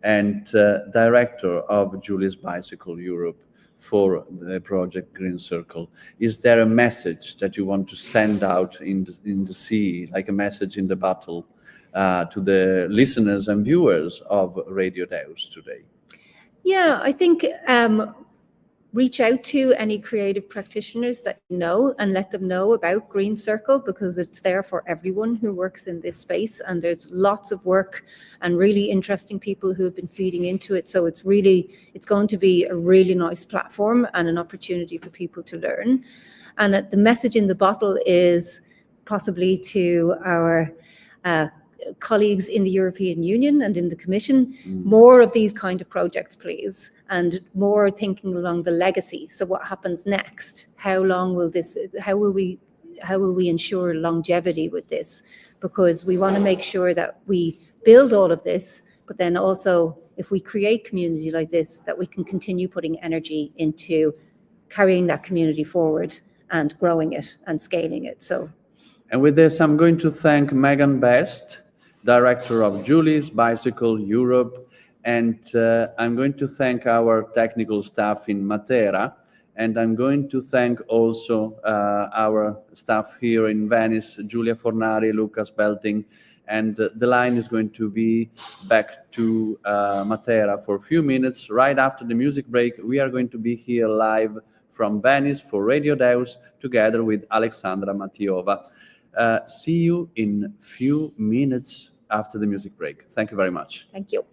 and Director of Julie's Bicycle Europe for the project GreenCCIrcle. Is there a message that you want to send out in the sea, like a message in the bottle, to the listeners and viewers of Radio Deus today? Yeah, I think reach out to any creative practitioners that you know and let them know about GreenCCIrcle, because it's there for everyone who works in this space, and there's lots of work and really interesting people who have been feeding into it. So it's going to be a really nice platform and an opportunity for people to learn. And the message in the bottle is possibly to our colleagues in the European Union and in the Commission, more of these kind of projects, please, and more thinking along the legacy. So what happens next? How will we ensure longevity with this? Because we want to make sure that we build all of this but then also if we create community like this, that we can continue putting energy into carrying that community forward and growing it and scaling it. So, and with this, I'm going to thank Megan Best, Director of Julie's Bicycle Europe, and I'm going to thank our technical staff in Matera, and I'm going to thank also our staff here in Venice, Giulia Fornari, Lucas Belting, and the line is going to be back to Matera for a few minutes. Right after the music break, we are going to be here live from Venice for Radio Deus, together with Alexandra Matiova. See you in a few minutes after the music break. Thank you very much. thank you.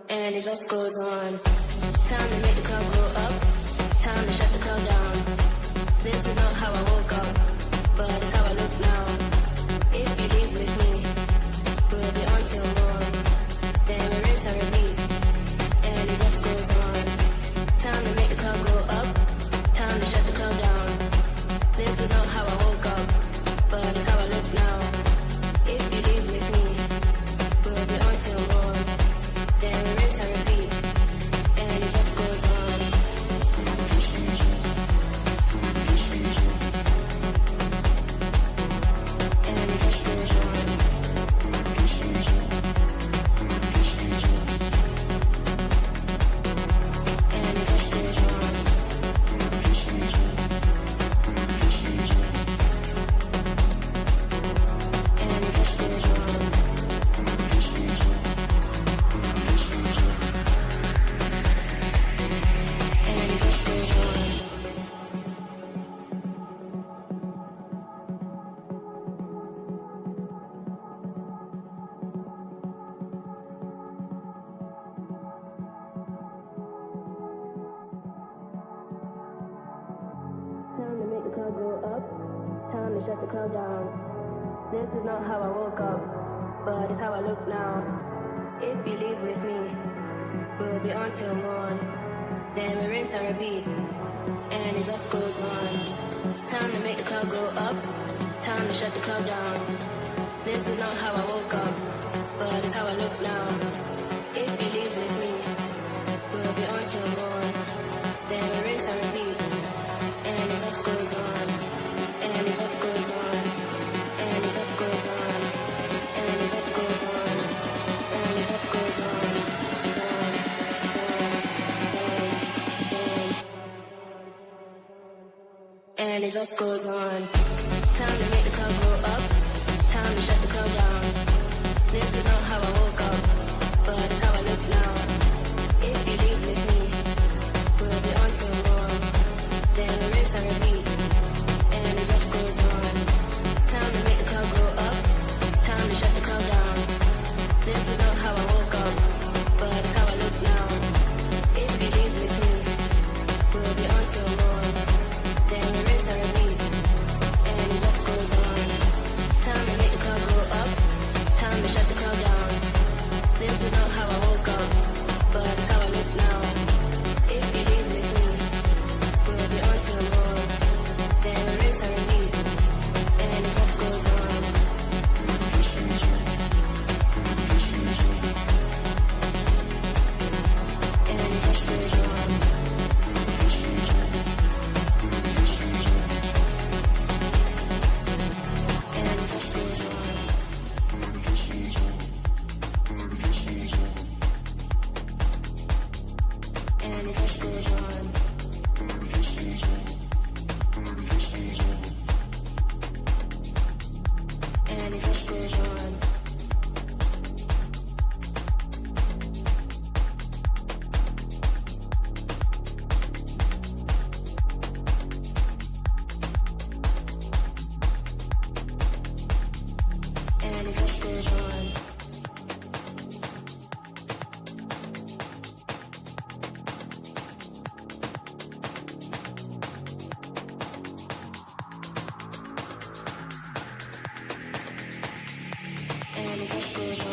And it just goes on. Time to make the crowd go up. Time to shut the crowd down. This is not how I woke up, but it's how I look now. If you leave with me, we'll be on till morn. Then we rinse and repeat. And it just goes on. Time to make the crowd go up. Time to shut the crowd down. This is not how I woke up, but it's how I look now. If you leave with me, we'll be on till morn. Then we rinse and repeat, and it just goes on. And it just goes on. And it just goes on. And it just goes on. And it just goes on. Time to make the crowd go up. Time to shut the crowd down. This is not how I woke up, but it's how I look now. If you leave with me, we'll be on till morn. Then we rinse and repeat, and it just goes on. Time to make the crowd go up. Time to shut the crowd down. This is not how I woke up, but it's how I look now. If you leave with me, we'll be on till morn. Then we rinse and repeat, and it just goes on. And it just goes on. And it just goes on. And it just goes on. And it just goes on. And it just goes on. Time to make the crowd go up. Time to shut the crowd down. This is not how I woke up, but it's how I look now. If you leave with me, we'll be on tomorrow. Then we rinse and repeat, and it just goes on. Time to make the crowd go up, time to shut the crowd down. This is not how I woke up, but it's how I look now. If you leave with me, we'll be on tomorrow. Then we rinse and repeat, and it just goes on. Time to make the crowd go up, time to shut the crowd down. This is not how I woke up, but it's how I look now. If you leave with me, we'll be on tomorrow. Then we rinse and repeat, and it just goes on. And it just goes on. And it just goes on. And it just goes on. And it just goes on. And it just goes on. And it just goes on.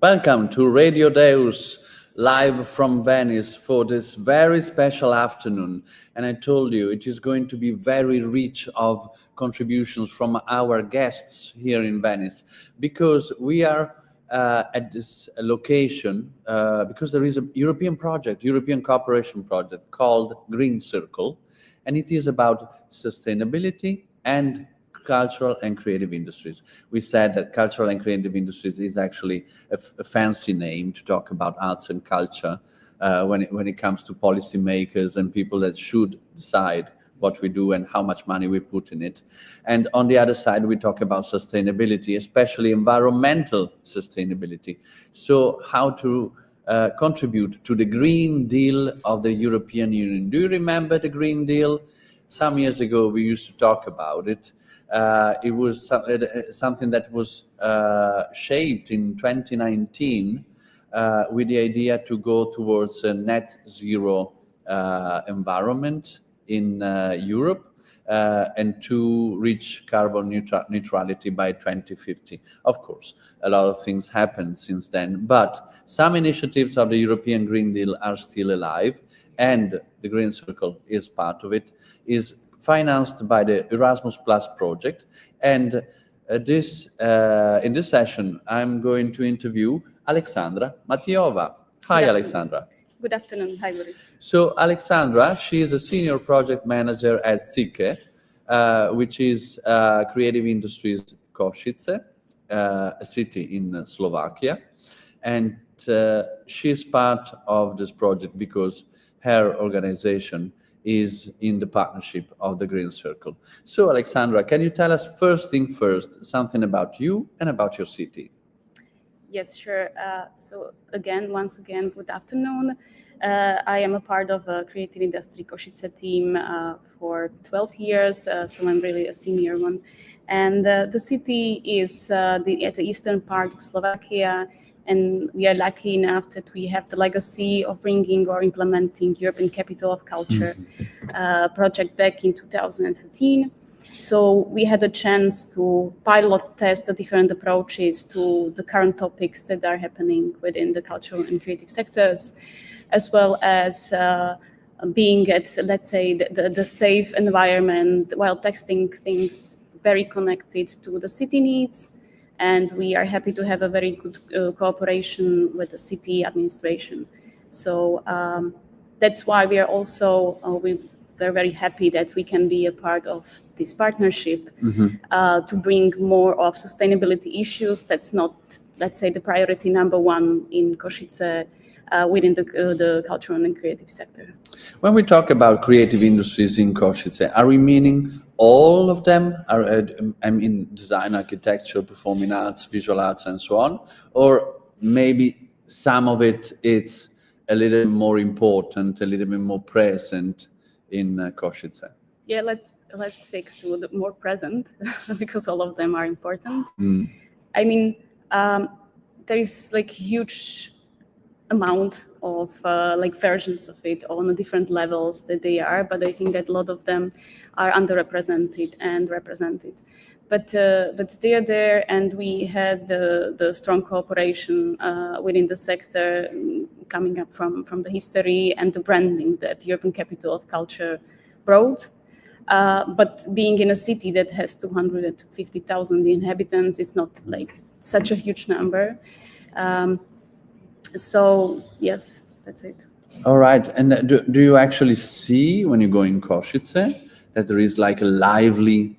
Welcome to Radio Deus, live from Venice for this very special afternoon. And I told you it is going to be very rich of contributions from our guests here in Venice, because we are at this location, because there is a European project, European cooperation project called GreenCCIrcle, and it is about sustainability and cultural and creative industries. We said that cultural and creative industries is actually a fancy name to talk about arts and culture when it comes to policymakers and people that should decide what we do and how much money we put in it. And on the other side, we talk about sustainability, especially environmental sustainability. So how to contribute to the Green Deal of the European Union. Do you remember the Green Deal? Some years ago, we used to talk about it. It was something that was shaped in 2019 with the idea to go towards a net zero environment in Europe and to reach carbon neutrality by 2050. Of course, a lot of things happened since then, but some initiatives of the European Green Deal are still alive, and the GreenCCIrcle is part of it, is financed by the Erasmus Plus project. And in this session, I'm going to interview Alexandra Matiova. Hi, Alexandra. Good afternoon. Hi, Boris. So Alexandra, she is a senior project manager at GreenCCIrcle, which is Creative Industries Košice, a city in Slovakia. And she's part of this project because her organization is in the partnership of the GreenCCIrcle. So Alexandra, can you tell us first thing first, something about you and about your city? Yes, sure. So once again, good afternoon. I am a part of a Creative Industry Košice team for 12 years, so I'm really a senior one. And the city is at the eastern part of Slovakia, and we are lucky enough that we have the legacy of bringing or implementing European Capital of Culture project back in 2013. So we had a chance to pilot test the different approaches to the current topics that are happening within the cultural and creative sectors, as well as being at, let's say, the safe environment while testing things very connected to the city needs. And we are happy to have a very good cooperation with the city administration. So that's why we are also, we're very happy that we can be a part of this partnership to bring more of sustainability issues. That's not, let's say, the priority number one in Košice within the cultural and creative sector. When we talk about creative industries in Košice, are we meaning all of them? I mean, design, architecture, performing arts, visual arts, and so on? Or maybe some of it's a little more important, a little bit more present in Košice? Yeah, let's fix to the more present because all of them are important. I mean, there is like huge amount of versions of it on the different levels that they are, but I think that a lot of them are underrepresented and represented. But they are there, and we had the strong cooperation within the sector coming up from the history and the branding that European Capital of Culture brought. But being in a city that has 250,000 inhabitants, it's not like such a huge number. So yes, that's it. All right. And do you actually see when you go in Košice that there is like a lively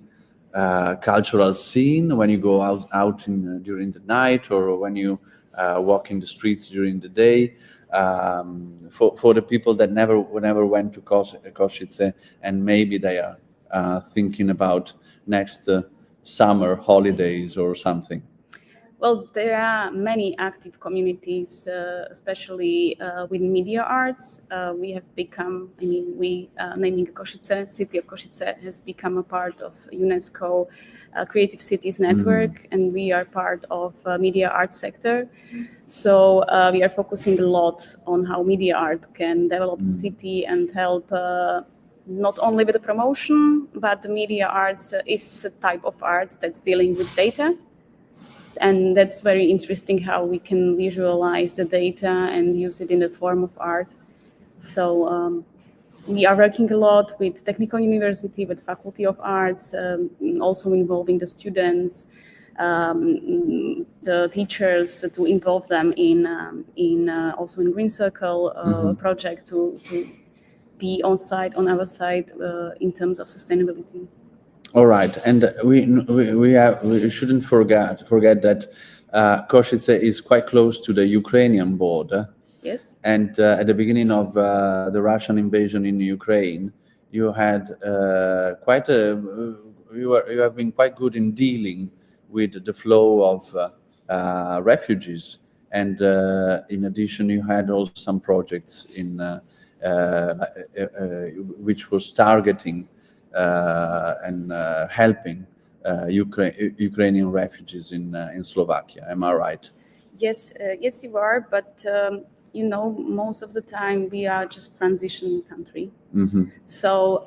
cultural scene when you go out during the night, or when you walk in the streets during the day? For the people that never went to Košice, and maybe they are thinking about next summer holidays or something. Well, there are many active communities, especially with media arts. We have become, naming Košice, city of Košice has become a part of UNESCO Creative Cities Network, and we are part of media art sector. So we are focusing a lot on how media art can develop the city and help not only with the promotion, but the media arts is a type of art that's dealing with data. And that's very interesting how we can visualize the data and use it in the form of art. So we are working a lot with Technical University, with Faculty of Arts, also involving the students, the teachers, to involve them in also in GreenCCIrcle project to be on site, on our side, in terms of sustainability. All right, and we shouldn't forget that Košice is quite close to the Ukrainian border. Yes. And at the beginning of the Russian invasion in Ukraine, you had you have been quite good in dealing with the flow of refugees, and in addition, you had also some projects in which was targeting and helping Ukrainian refugees in Slovakia. Am I right? Yes, yes, you are. But you know, most of the time we are just transitioning country. So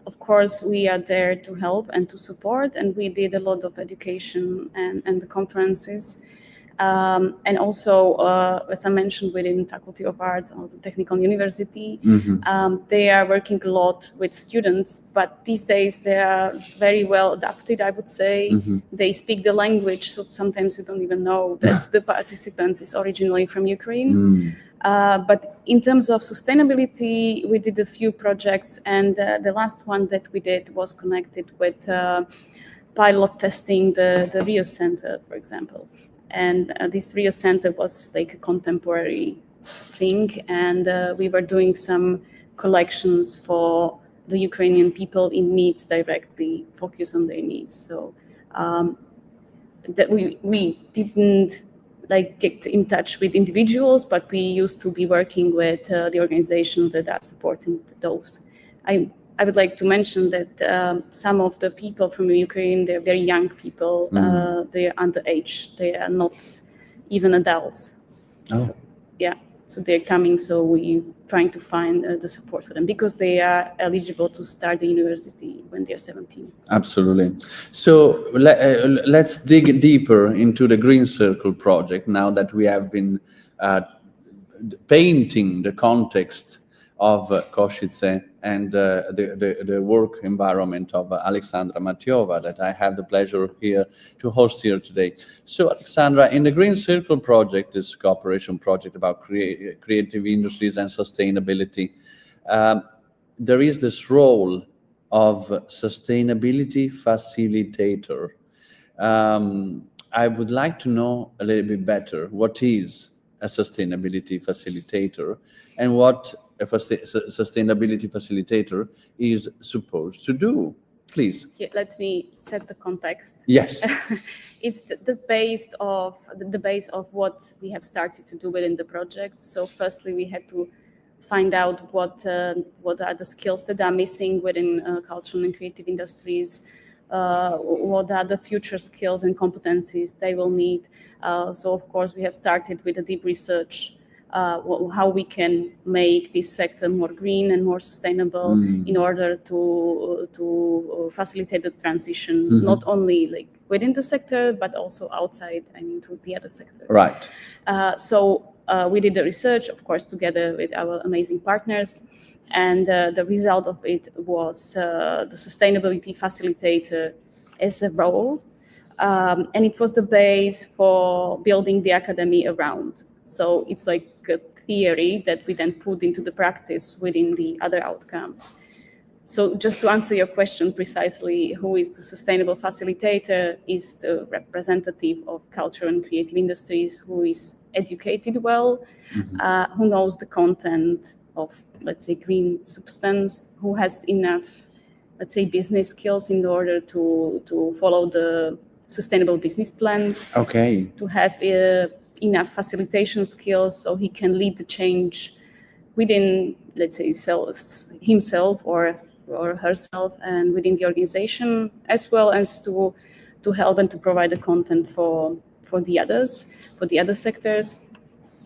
of course we are there to help and to support, and we did a lot of education and the conferences. And also, as I mentioned, within Faculty of Arts or the Technical University, they are working a lot with students, but these days they are very well adapted, I would say. They speak the language, so sometimes you don't even know that the participants is originally from Ukraine. But in terms of sustainability, we did a few projects, and the last one that we did was connected with pilot testing the Rio Center, for example. And this Rio Center was like a contemporary thing, and we were doing some collections for the Ukrainian people in needs directly, focus on their needs. So that we didn't like get in touch with individuals, but we used to be working with the organizations that are supporting those. I would like to mention that some of the people from Ukraine, they're very young people. They are underage. They are not even adults. So, yeah, so they're coming. So we're trying to find the support for them because they are eligible to start the university when they're 17. Absolutely. So let's dig deeper into the GreenCCIrcle project now that we have been painting the context of Košice and the work environment of Alexandra Matiova that I have the pleasure here to host here today. So Alexandra, in the GreenCCIrcle project, this cooperation project about creative industries and sustainability, there is this role of sustainability facilitator. I would like to know a little bit better what is a sustainability facilitator and what a sustainability facilitator is supposed to do. Please. Yeah, let me set the context. Yes. It's the base of what we have started to do within the project. So firstly, we had to find out what are the skills that are missing within cultural and creative industries, what are the future skills and competencies they will need. So of course, we have started with a deep research, how we can make this sector more green and more sustainable in order to facilitate the transition, not only like within the sector, but also outside, I mean, to the other sectors. Right. So we did the research, of course, together with our amazing partners. And the result of it was the sustainability facilitator as a role. And it was the base for building the academy around. So it's like a theory that we then put into the practice within the other outcomes. So just to answer your question precisely, who is the sustainable facilitator is the representative of culture and creative industries who is educated well, who knows the content of, let's say, green substance, who has enough, let's say, business skills in order to follow the sustainable business plans. Okay. To have enough facilitation skills so he can lead the change within, let's say, himself or herself and within the organization, as well as to help and to provide the content for the others, for the other sectors,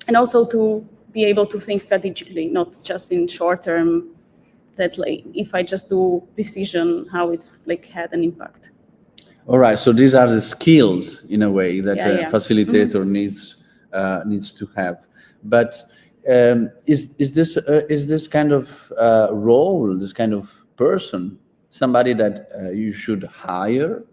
and also to be able to think strategically, not just in short term, that like if I just do decision, how it like had an impact. All right. So these are the skills, in a way, that Yeah, a yeah. facilitator needs to have. But is this kind of role, this kind of person, somebody that you should hire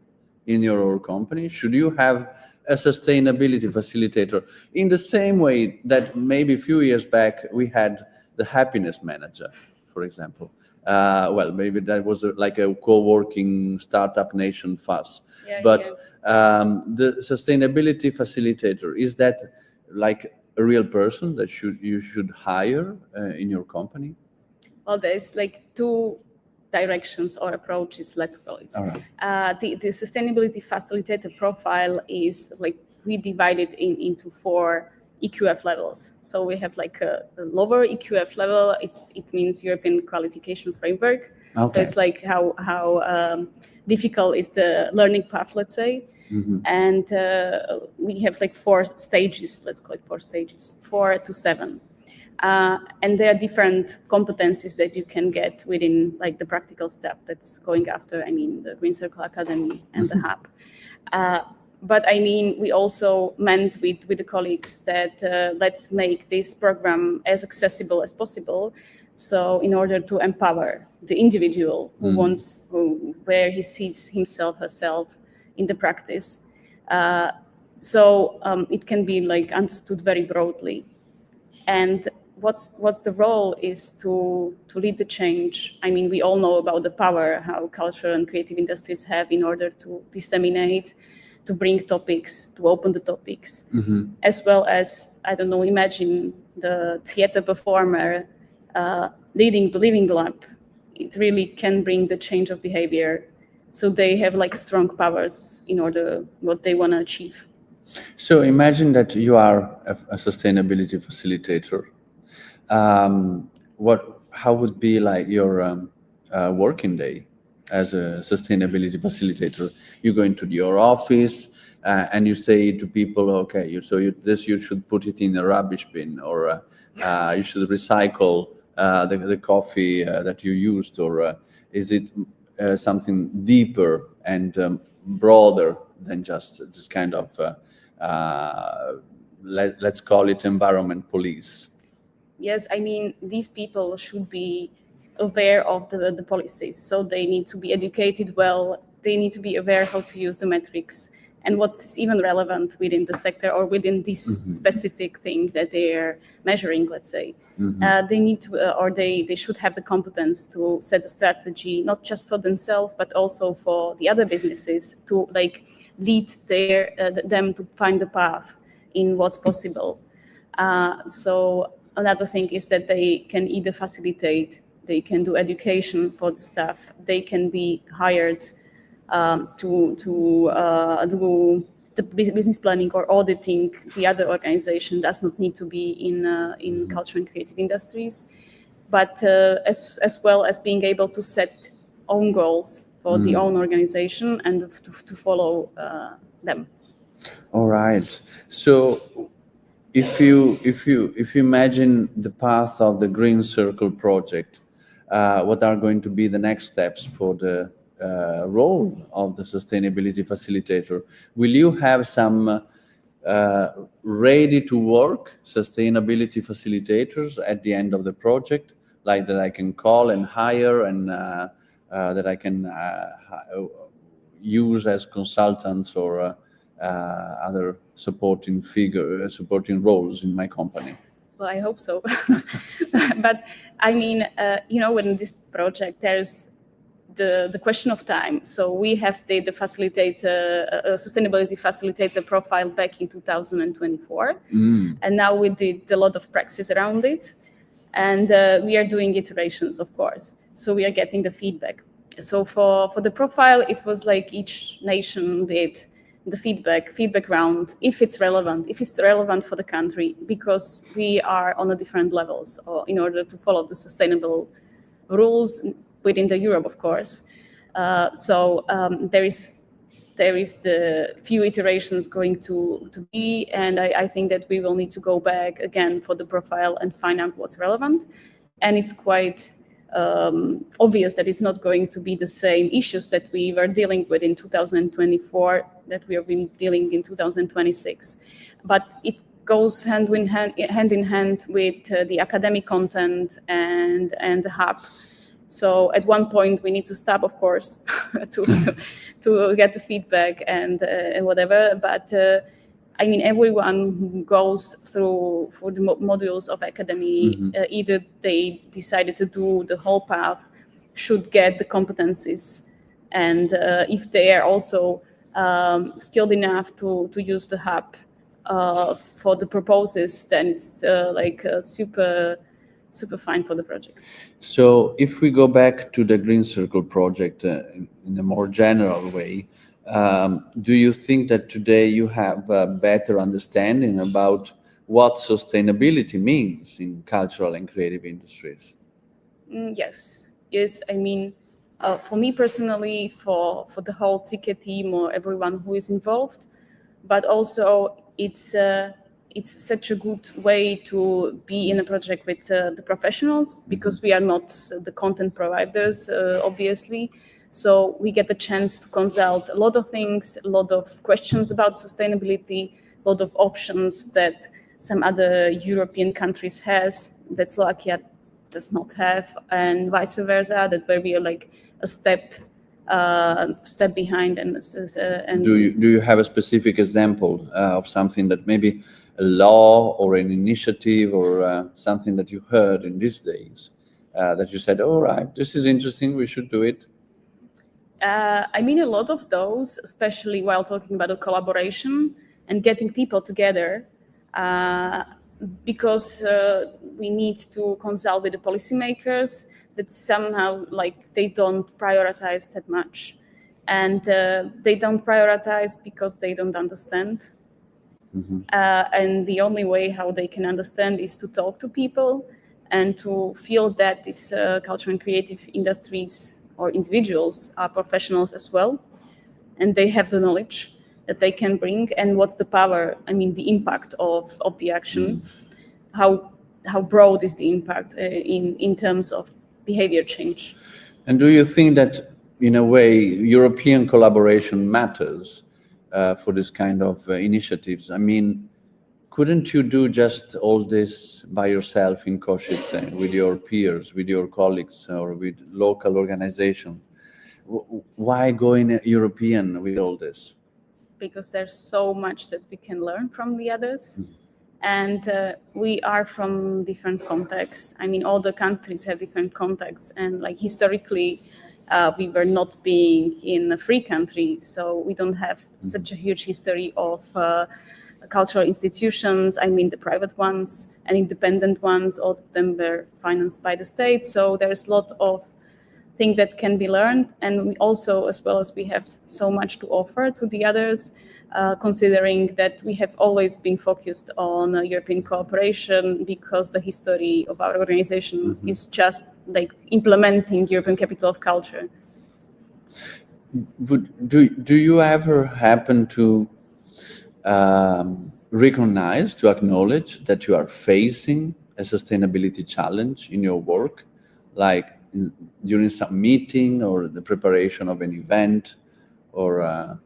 in your own company? Should you have a sustainability facilitator in the same way that maybe a few years back we had the happiness manager, for example? Well, maybe that was like a co-working startup nation fuss. Yeah, But yeah. the sustainability facilitator, is that like a real person that you should hire in your company? Well, there's like two directions or approaches, let's call it. All right. The sustainability facilitator profile is like we divide it into 4 EQF levels. So we have like a lower EQF level. It means European Qualification Framework. Okay. So it's like how difficult is the learning path, let's say. Mm-hmm. And we have like 4 stages, let's call it 4 stages, 4 to 7. And there are different competencies that you can get within like the practical stuff that's going after, I mean, the GreenCCIrcle Academy and the hub. But I mean, we also meant with the colleagues that let's make this program as accessible as possible. So in order to empower the individual where he sees himself, herself in the practice. So it can be like understood very broadly. And what's the role is to lead the change. I mean, we all know about the power how cultural and creative industries have in order to disseminate, to bring topics, to open the topics, as well as, I don't know, imagine the theater performer leading the living lab. It really can bring the change of behavior. So they have like strong powers in order what they want to achieve. So imagine that you are a sustainability facilitator. How would be like your working day as a sustainability facilitator? You go into your office and you say to people, okay, you should put it in a rubbish bin, or you should recycle the coffee that you used, or is it something deeper and broader than just this kind of let's call it environment police? Yes, I mean, these people should be aware of the policies. So they need to be educated well. They need to be aware how to use the metrics and what's even relevant within the sector or within this specific thing that they are measuring, let's say. They need to, or they should have the competence to set a strategy, not just for themselves, but also for the other businesses to like lead them to find the path in what's possible. So another thing is that they can either facilitate, they can do education for the staff, they can be hired to do the business planning or auditing. The other organization does not need to be in culture and creative industries, but as well as being able to set own goals for the own organization and to follow them. All right. So if you imagine the path of the GreenCCIrcle project, what are going to be the next steps for the role of the sustainability facilitator? Will you have some ready to work sustainability facilitators at the end of the project, like that I can call and hire, and that I can use as consultants or other supporting roles in my company? Well, I hope so. But I mean, within this project, there's the question of time. So we have the sustainability facilitator profile back in 2024. And now we did a lot of practice around it. And we are doing iterations, of course. So we are getting the feedback. So for the profile, it was like each nation did the feedback round, if it's relevant for the country, because we are on a different levels or in order to follow the sustainable rules within the Europe, of course. So there is the few iterations going to be, and I think that we will need to go back again for the profile and find out what's relevant. And it's quite obvious that it's not going to be the same issues that we were dealing with in 2024 that we have been dealing in 2026. But it goes hand in hand with the academic content and the hub. So at one point we need to stop, of course, to get the feedback and whatever. But I mean, everyone who goes through for the modules of academy, either they decided to do the whole path, should get the competencies, and if they are also skilled enough to use the hub for the purposes, then it's super fine for the project. So if we go back to the GreenCCIrcle project in a more general way, do you think that today you have a better understanding about what sustainability means in cultural and creative industries? Yes. I mean, for me personally, for the whole TK team or everyone who is involved, but also it's such a good way to be in a project with the professionals, because we are not the content providers, obviously. So we get the chance to consult a lot of things, a lot of questions about sustainability, a lot of options that some other European countries has that Slovakia does not have, and vice versa, that where we are like a step behind. And do you have a specific example of something that maybe a law or an initiative or something that you heard in these days that you said, all right, this is interesting, we should do it? I mean, a lot of those, especially while talking about a collaboration and getting people together, because we need to consult with the policymakers that somehow like they don't prioritize that much. And they don't prioritize because they don't understand. And the only way how they can understand is to talk to people and to feel that these cultural and creative industries or individuals are professionals as well, and they have the knowledge that they can bring, and what's the power, I mean, the impact of the action, how broad is the impact in terms of behavior change. And do you think that, in a way, European collaboration matters for this kind of initiatives? I mean, couldn't you do just all this by yourself in Košice, with your peers, with your colleagues, or with local organization? Why go in European with all this? Because there's so much that we can learn from the others. And we are from different contexts. I mean, all the countries have different contexts. And like historically, we were not being in a free country. So we don't have such a huge history of cultural institutions. I mean, the private ones and independent ones, all of them were financed by the state. So there's a lot of things that can be learned. And we also, as well as we have so much to offer to the others, considering that we have always been focused on European cooperation, because the history of our organization is just like implementing European Capital of Culture. Do you ever happen to recognize, to acknowledge that you are facing a sustainability challenge in your work, like during some meeting or the preparation of an event or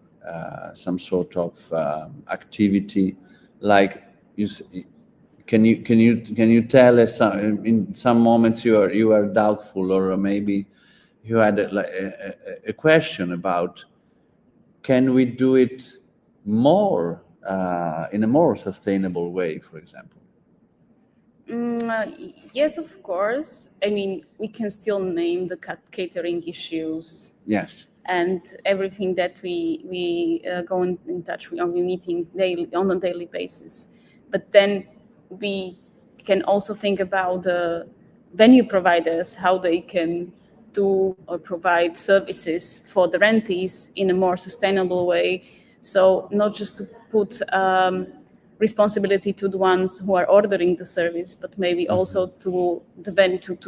some sort of activity? Like, can you tell us in some moments you are doubtful, or maybe you had a question about, can we do it more in a more sustainable way, for example? Yes, of course. I mean, we can still name the catering issues. Yes. And everything that we go in touch with, we're meeting on a daily basis. But then we can also think about the venue providers, how they can do or provide services for the rentees in a more sustainable way. So not just to put responsibility to the ones who are ordering the service, but maybe also to the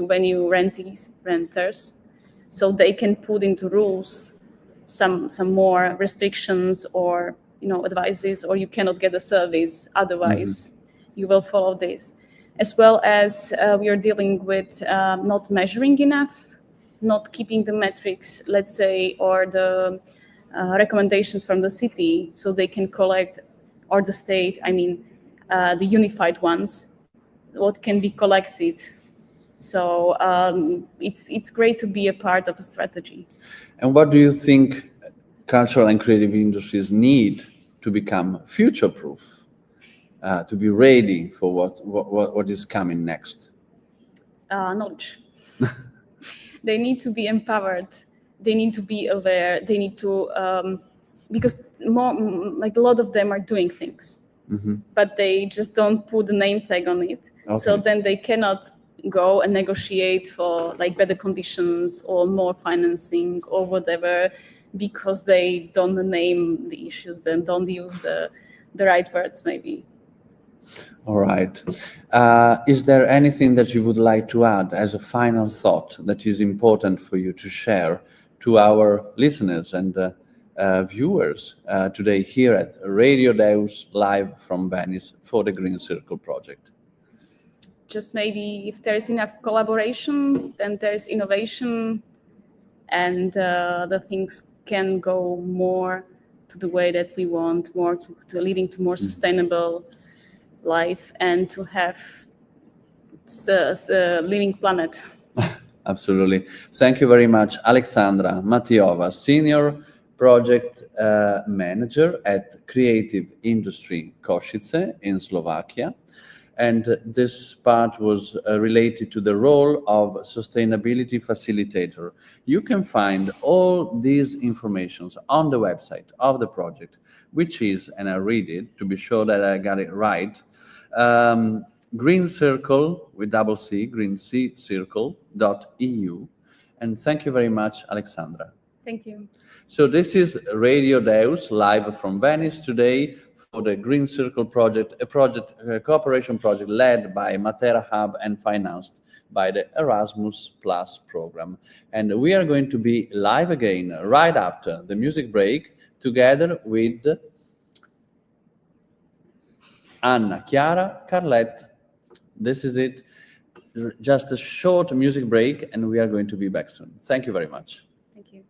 venue renters, so they can put into rules some more restrictions or advices, or you cannot get a service otherwise you will follow this. as well as we are dealing with not measuring enough, not keeping the metrics, let's say, or the recommendations from the city so they can collect, or the state, I mean, the unified ones, what can be collected. So it's great to be a part of a strategy. And what do you think cultural and creative industries need to become future-proof, to be ready for what is coming next? Knowledge. They need to be empowered. They need to be aware. They need to, because like a lot of them are doing things, but they just don't put the name tag on it. Okay. So then they cannot go and negotiate for like better conditions or more financing or whatever, because they don't name the issues, then don't use the right words maybe. All right. Is there anything that you would like to add as a final thought that is important for you to share to our listeners and viewers today here at Radio Deus, live from Venice for the GreenCCIrcle project? Just maybe if there is enough collaboration, then there is innovation, and the things can go more to the way that we want, more to leading to more sustainable life and to have a living planet. Absolutely. Thank you very much, Alexandra Matiova, Senior Project Manager at Creative Industry Košice in Slovakia. And this part was related to the role of sustainability facilitator. You can find all these informations on the website of the project, which is, and I read it to be sure that I got it right, GreenCCIrcle with double C, GreenCCIrcle.eu. And thank you very much, Alexandra. Thank you. So this is Radio Deus, live from Venice today for the GreenCCIrcle project, a cooperation project led by Matera Hub and financed by the Erasmus Plus program. And we are going to be live again right after the music break together with Anna, Chiara, Carlette. This is it. Just a short music break and we are going to be back soon. Thank you very much. Thank you.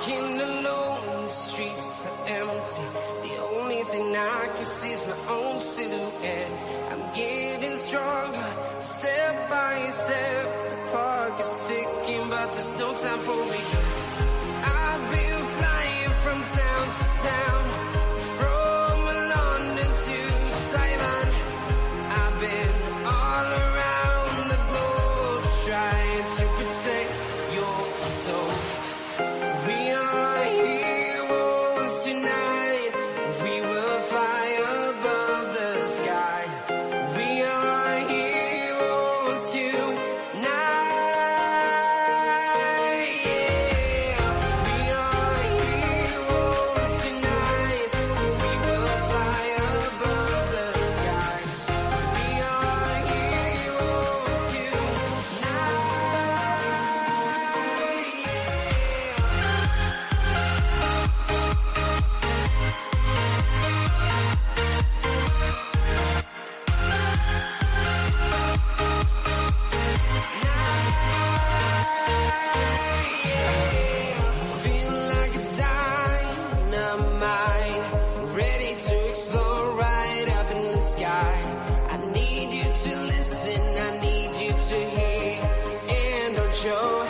walking alone, the streets are empty. The only thing I can see is my own silhouette. I'm getting stronger, step by step. The clock is ticking, but there's no time for regrets. I've been flying from town to town, from London to Taiwan. I've been all around the globe, trying to protect your soul. We are heroes tonight. We will fly above the sky. We are heroes tonight. Yeah. We are heroes tonight. We will fly above the sky. We are heroes tonight. Feel like a dynamite, ready to explode right up in the sky. I need you to listen, I need you to hear, and don't show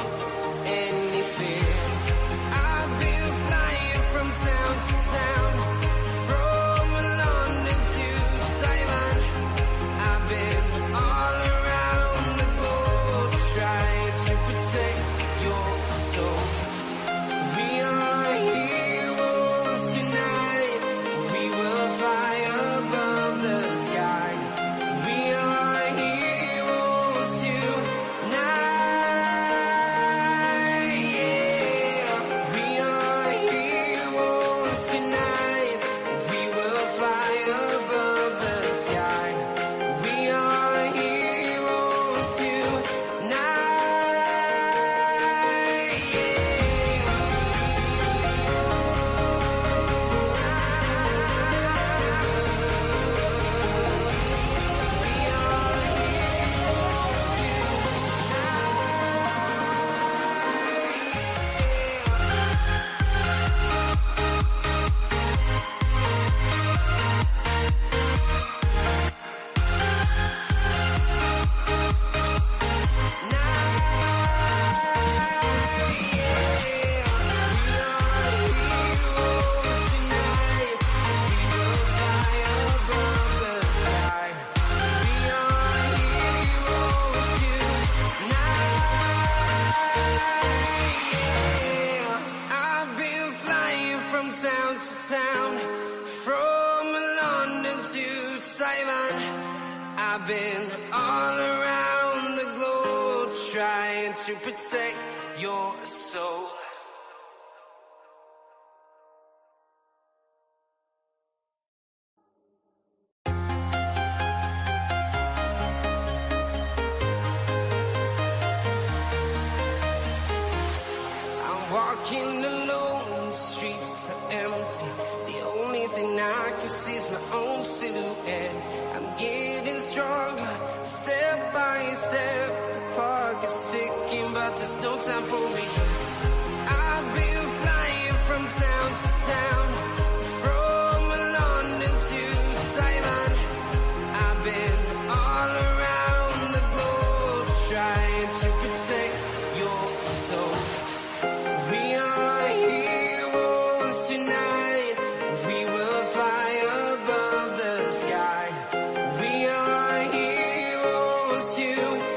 any fear. I've been flying from town to town, from London to Taiwan. I've been all around the globe, trying to protect your soul. We are heroes tonight. We will fly above the sky. We are heroes tonight. Yeah. We are heroes tonight. We will fly above the sky. We are heroes tonight. I've been flying from town to town, from London to Taiwan. I've been all around the globe, trying to protect your soul. I'm walking alone, the streets are empty. The only thing I can see is my own silhouette. I'm getting stronger, step by step. The clock is ticking, but there's no time for regrets. I've been flying from town to town, from London to Taiwan. I've been all around the globe, trying to protect your soul. We are heroes tonight. We will fly above the sky. We are heroes tonight.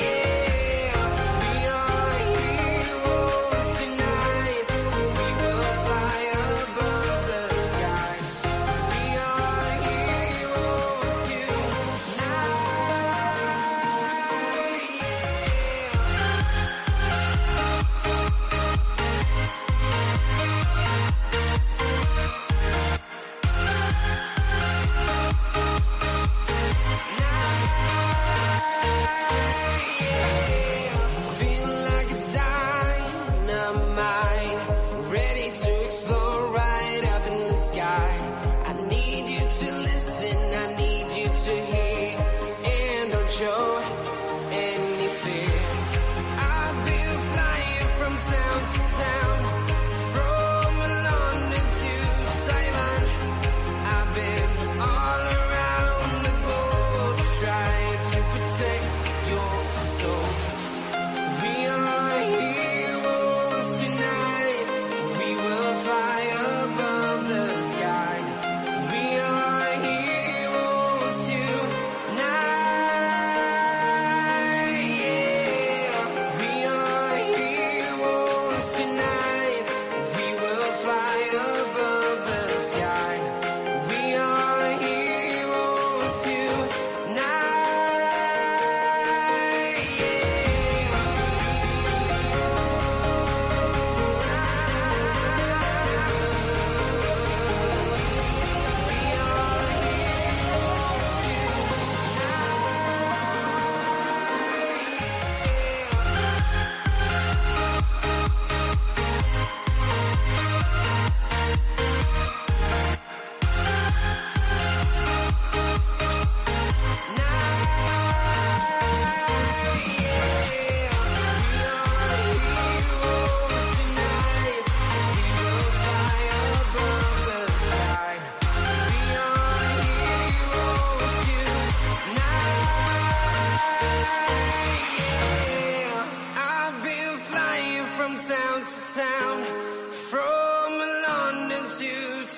Yeah. We are heroes tonight.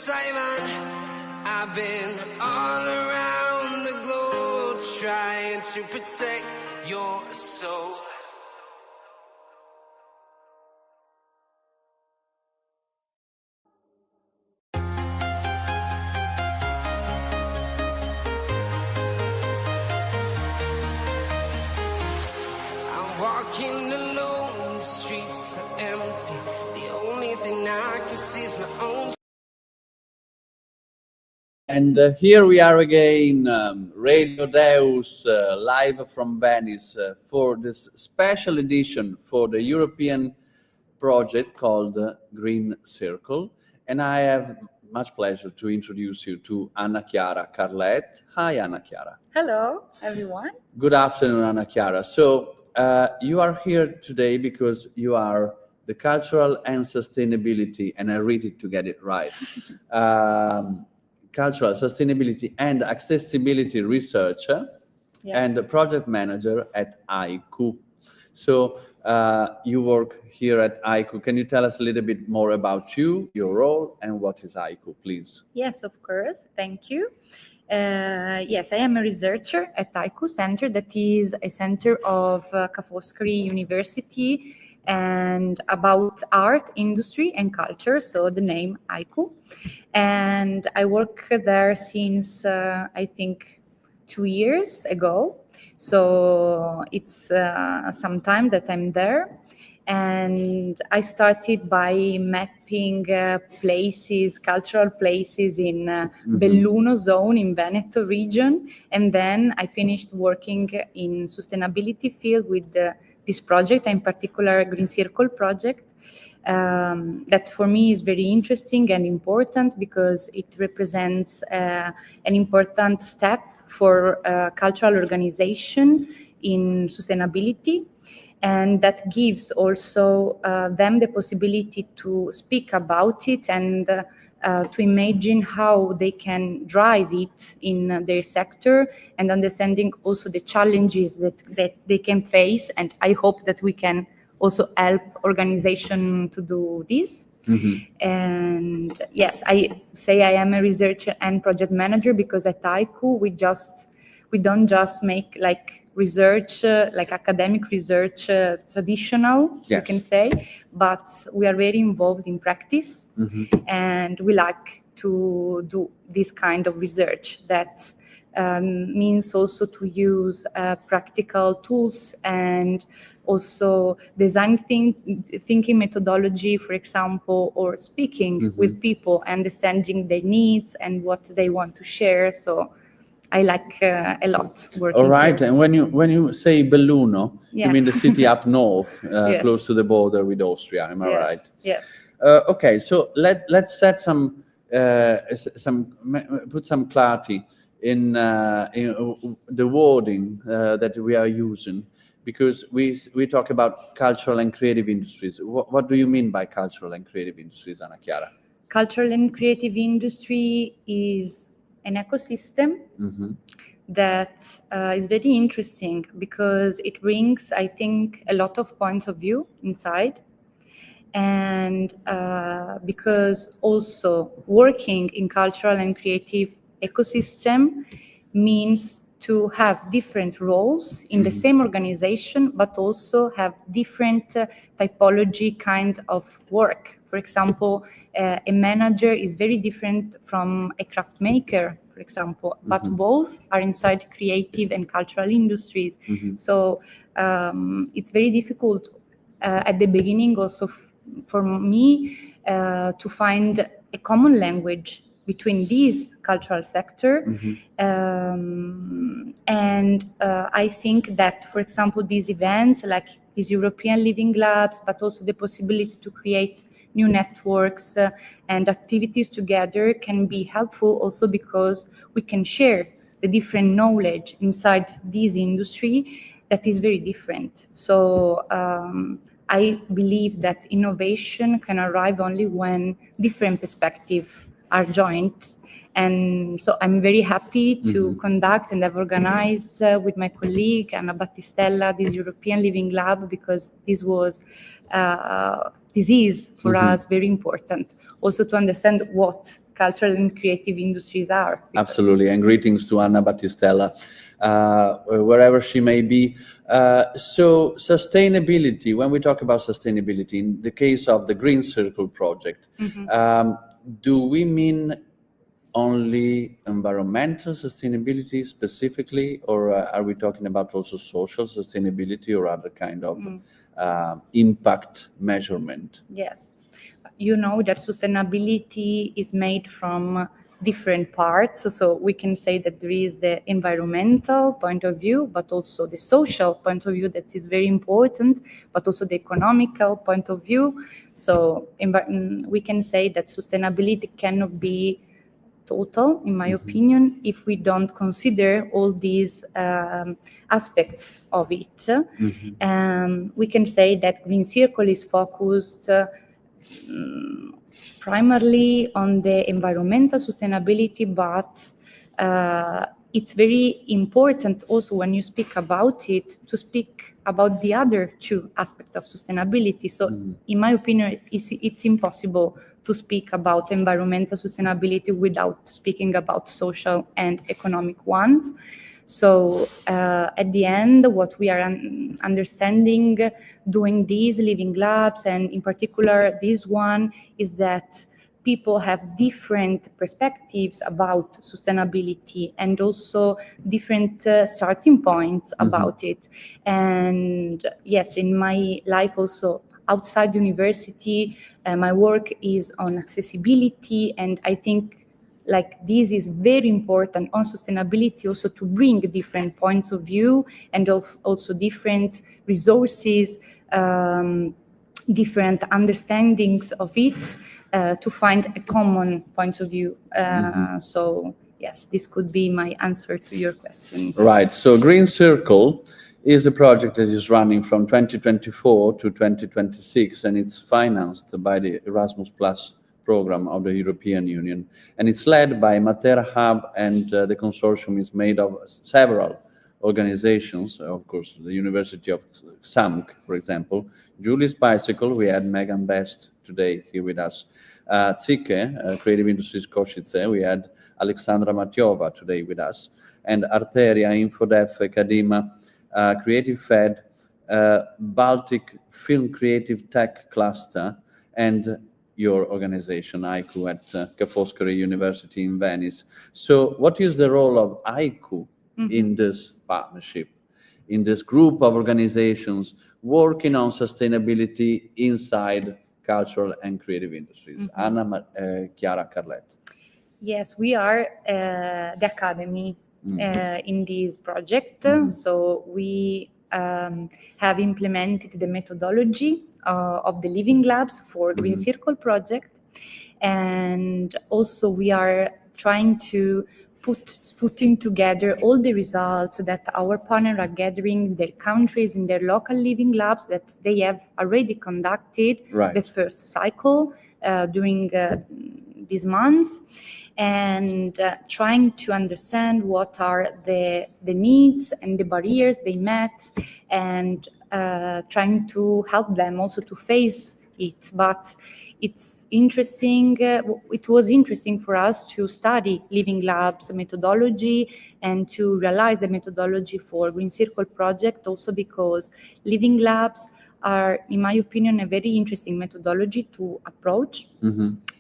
Simon. I've been all around the globe trying to protect your soul. I'm walking alone, the streets are empty. The only thing I can see is my own. And here we are again, Radio Deus, live from Venice, for this special edition for the European project called GreenCCIrcle. And I have much pleasure to introduce you to Anna Chiara Carlet. Hi, Anna Chiara. Hello, everyone. Good afternoon, Anna Chiara. So you are here today because you are the cultural and sustainability, and I read it to get it right, cultural sustainability and accessibility researcher and the project manager at ICU. So you work here at ICU. Can you tell us a little bit more about you, your role, and what is ICU, please? Yes, of course. Thank you. Yes, I am a researcher at ICU Center, that is a center of Ca' Foscari University and about art, industry, and culture, so the name ICU. And I work there since, I think, 2 years ago. So it's some time that I'm there. And I started by mapping places, cultural places in Belluno zone in Veneto region. And then I finished working in sustainability field with this project, in particular GreenCCIrcle project. That for me is very interesting and important because it represents an important step for cultural organization in sustainability, and that gives also them the possibility to speak about it and to imagine how they can drive it in their sector, and understanding also the challenges that they can face. And I hope that we can also help organization to do this. And yes, I say I am a researcher and project manager because at ICU we don't just make like research, like academic research, traditional, you can say, but we are very involved in practice, and we like to do this kind of research that means also to use practical tools and also design thinking methodology, for example, or speaking with people, understanding their needs and what they want to share. So I like a lot working. All right, here. and when you say Belluno, you mean the city up north, close to the border with Austria? Am I right? Yes. Okay, so let's set put some clarity in the wording that we are using, because we talk about cultural and creative industries. What do you mean by cultural and creative industries, Anna Chiara? Cultural and creative industry is an ecosystem that is very interesting because it brings, I think, a lot of points of view inside. And because also working in cultural and creative ecosystem means to have different roles in the same organization, but also have different typology kind of work. For example, a manager is very different from a craft maker, for example, but both are inside creative and cultural industries. So it's very difficult at the beginning also for me to find a common language between these cultural sector. And I think that, for example, these events like these European Living Labs, but also the possibility to create new networks and activities together can be helpful also because we can share the different knowledge inside this industry that is very different. So I believe that innovation can arrive only when different perspectives are joined. And so I'm very happy to conduct and have organized with my colleague Anna Battistella this European Living Lab, because this was this is for us very important. Also to understand what cultural and creative industries are. Absolutely, and greetings to Anna Battistella, wherever she may be. So sustainability, when we talk about sustainability, in the case of the GreenCCIrcle project, do we mean only environmental sustainability specifically, or are we talking about also social sustainability or other kind of impact measurement? Yes. You know that sustainability is made from different parts. So we can say that there is the environmental point of view, but also the social point of view that is very important, but also the economical point of view. So we can say that sustainability cannot be total, in my opinion, if we don't consider all these aspects of it. We can say that GreenCCIrcle is focused primarily on the environmental sustainability, but it's very important also when you speak about it to speak about the other two aspects of sustainability. So in my opinion, it's impossible to speak about environmental sustainability without speaking about social and economic ones. So at the end, what we are understanding doing these living labs, and in particular this one, is that people have different perspectives about sustainability and also different starting points about it. And yes, in my life also outside university, my work is on accessibility, and I think like this is very important on sustainability also to bring different points of view and also different resources, different understandings of it to find a common point of view. So yes, this could be my answer to your question. Right, so GreenCCIrcle is a project that is running from 2024 to 2026, and it's financed by the Erasmus Plus program of the European Union, and it's led by Matera Hub, and the consortium is made of several organizations, of course, the University of Samk, for example, Julie's Bicycle, we had Megan Best today here with us, CICE, Creative Industries Košice, we had Alexandra Matiova today with us, and Arteria, Infodef, Kadima, Creative Fed, Baltic Film Creative Tech Cluster, and your organization, ICU, at Ca' Foscari University in Venice. So what is the role of ICU in this partnership, in this group of organizations working on sustainability inside cultural and creative industries? Anna Chiara Carlet. Yes, we are the academy in this project. So we have implemented the methodology of the living labs for GreenCCIrcle project, and also we are trying to putting together all the results that our partners are gathering in their countries, in their local living labs that they have already conducted the first cycle during this month, and trying to understand what are the needs and the barriers they met, and trying to help them also to face it. But it's interesting, it was interesting for us to study living labs methodology and to realize the methodology for GreenCCIrcle project, also because living labs are, in my opinion, a very interesting methodology to approach.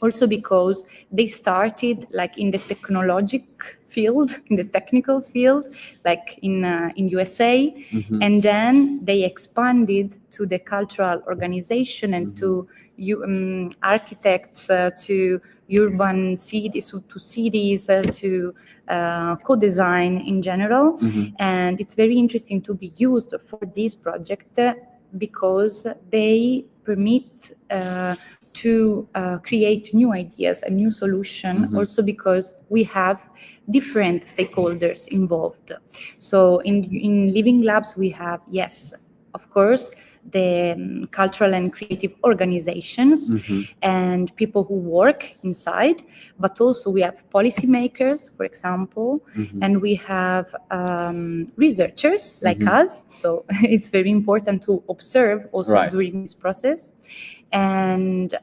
Also because they started like in the technologic field, in the technical field, like in USA, and then they expanded to the cultural organization and to architects, to urban cities, to cities, to co-design in general. And it's very interesting to be used for this project because they permit to create new ideas and new solutions, also because we have different stakeholders involved. So in living labs we have, yes, of course, the cultural and creative organizations and people who work inside, but also we have policymakers, for example, and we have researchers like us. So it's very important to observe also during this process, and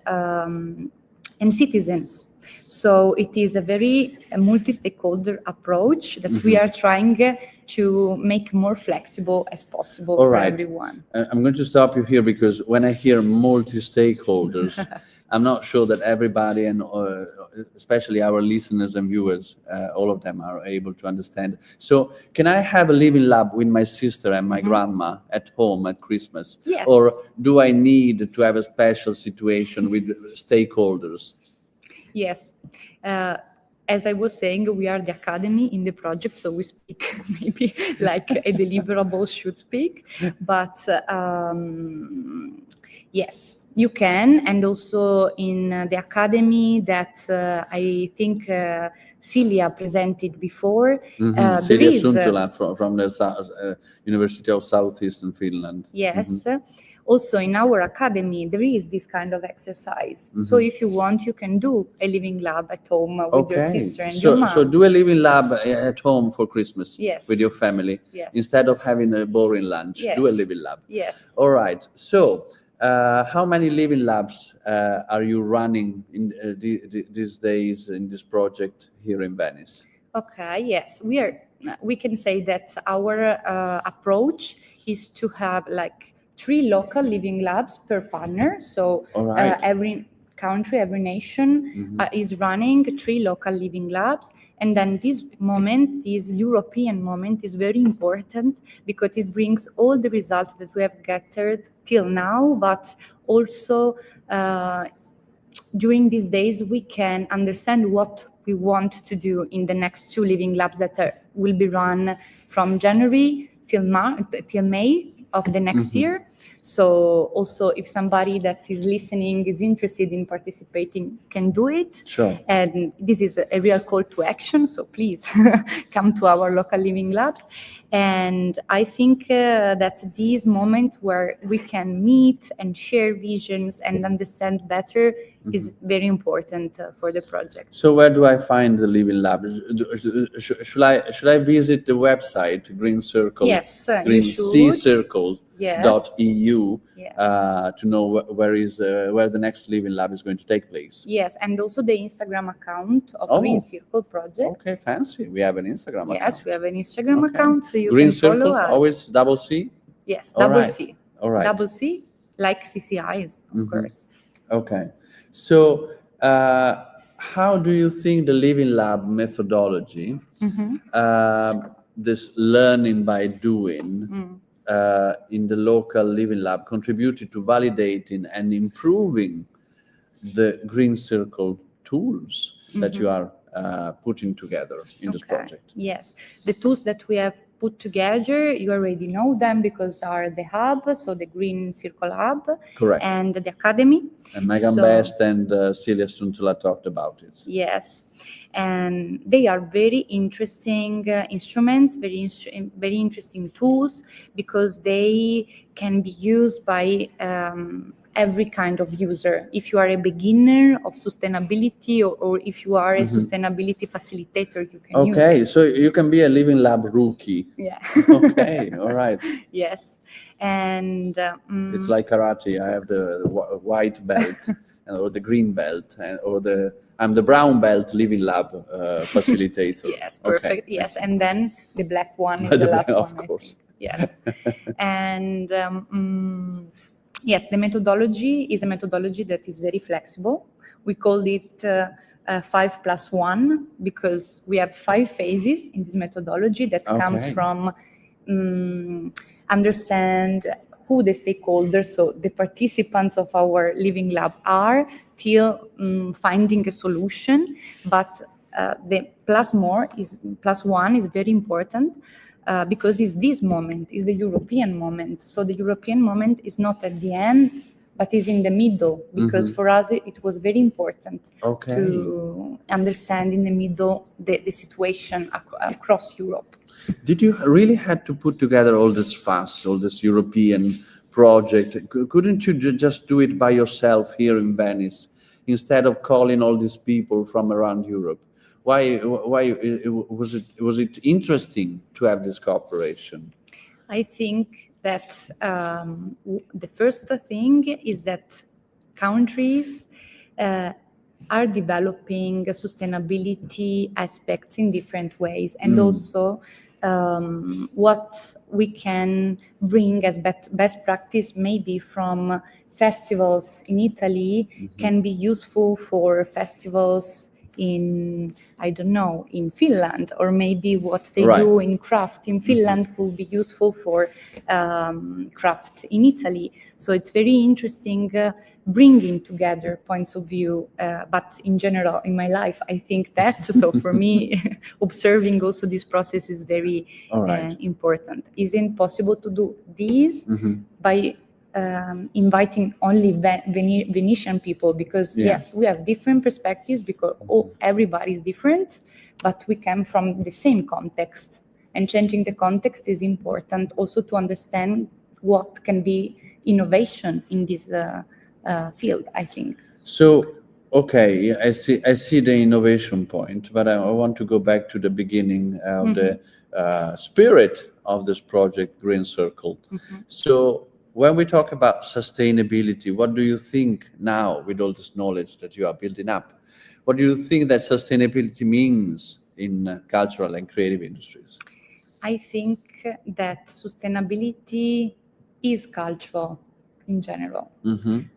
citizens. So it is a very multi-stakeholder approach that we are trying to make more flexible as possible for everyone. I'm going to stop you here because when I hear multi-stakeholders, I'm not sure that everybody, and especially our listeners and viewers, all of them are able to understand. So can I have a living lab with my sister and my grandma at home at Christmas? Yes. Or do I need to have a special situation with stakeholders? Yes. As I was saying, we are the academy in the project, so we speak maybe like a deliverable should speak. But yes, you can. And also in the academy that I think Celia presented before. Celia Suntula from the University of Southeastern Finland. Yes. Also in our academy, there is this kind of exercise. So if you want, you can do a living lab at home with your sister and your mom. So do a living lab at home for Christmas with your family. Yes. Instead of having a boring lunch, do a living lab. Yes. All right. So how many living labs are you running in these days in this project here in Venice? Okay, yes. We can say that our approach is to have like 3 local living labs per partner. So every country, every nation is running 3 local living labs. And then this European moment is very important because it brings all the results that we have gathered till now, but also during these days we can understand what we want to do in the next 2 living labs that will be run from January till May of the next year. So also if somebody that is listening is interested in participating can do it. Sure. And this is a real call to action. So please come to our local living labs. And I think that these moments where we can meet and share visions and understand better is very important for the project. So where do I find the living lab? Should I visit the website GreenCCIrcle? Yes, GreenCCIrcle.eu to know where the next living lab is going to take place? Yes, and also the Instagram account of GreenCCIrcle project. Okay, fancy. We have an Instagram account. Yes, we have an Instagram account, so you Green can follow Circle, us. always double C? Yes, double C. All right. Double C, like CCIs, of course. Okay. So how do you think the living lab methodology, this learning by doing in the local living lab contributed to validating and improving the GreenCCIrcle tools that you are putting together in this project? Yes, the tools that we have put together, you already know them because are the hub, so the GreenCCIrcle hub, correct, and the academy. And Megan Best and Celia Suntula talked about it. Yes, and they are very interesting instruments, very interesting tools because they can be used by every kind of user. If you are a beginner of sustainability or if you are a sustainability facilitator, you can use it. Okay, so you can be a living lab rookie. Yeah. Okay, all right. Yes, and it's like karate. I have the white belt or the green belt, I'm the brown belt living lab facilitator. Yes, perfect. Okay. Yes, and then the black one is the last one. Of course. Yes, and yes, the methodology is a methodology that is very flexible. We call it 5+1 because we have 5 phases in this methodology that comes from understand who the stakeholders, so the participants of our living lab are, till finding a solution. But the +1 is very important. Because it's this moment, is the European moment. So the European moment is not at the end, but is in the middle, because for us it was very important to understand in the middle the situation across Europe. Did you really had to put together all this fuss, all this European project? Couldn't you just do it by yourself here in Venice instead of calling all these people from around Europe? Why was it interesting to have this cooperation? I think that the first thing is that countries are developing sustainability aspects in different ways, and also what we can bring as best practice maybe from festivals in Italy can be useful for festivals in, I don't know, in Finland, or maybe what they do in craft in Finland could be useful for craft in Italy. So it's very interesting bringing together points of view, but in general in my life I think that so for me observing also this process is very important. Isn't possible to do this by inviting only Venetian people, because yes, we have different perspectives because everybody is different, but we come from the same context, and changing the context is important also to understand what can be innovation in this field, I think. So, okay, I see the innovation point, but I want to go back to the beginning of the spirit of this project, GreenCCIrcle. So, when we talk about sustainability, what do you think now, with all this knowledge that you are building up, what do you think that sustainability means in cultural and creative industries? I think that sustainability is cultural in general,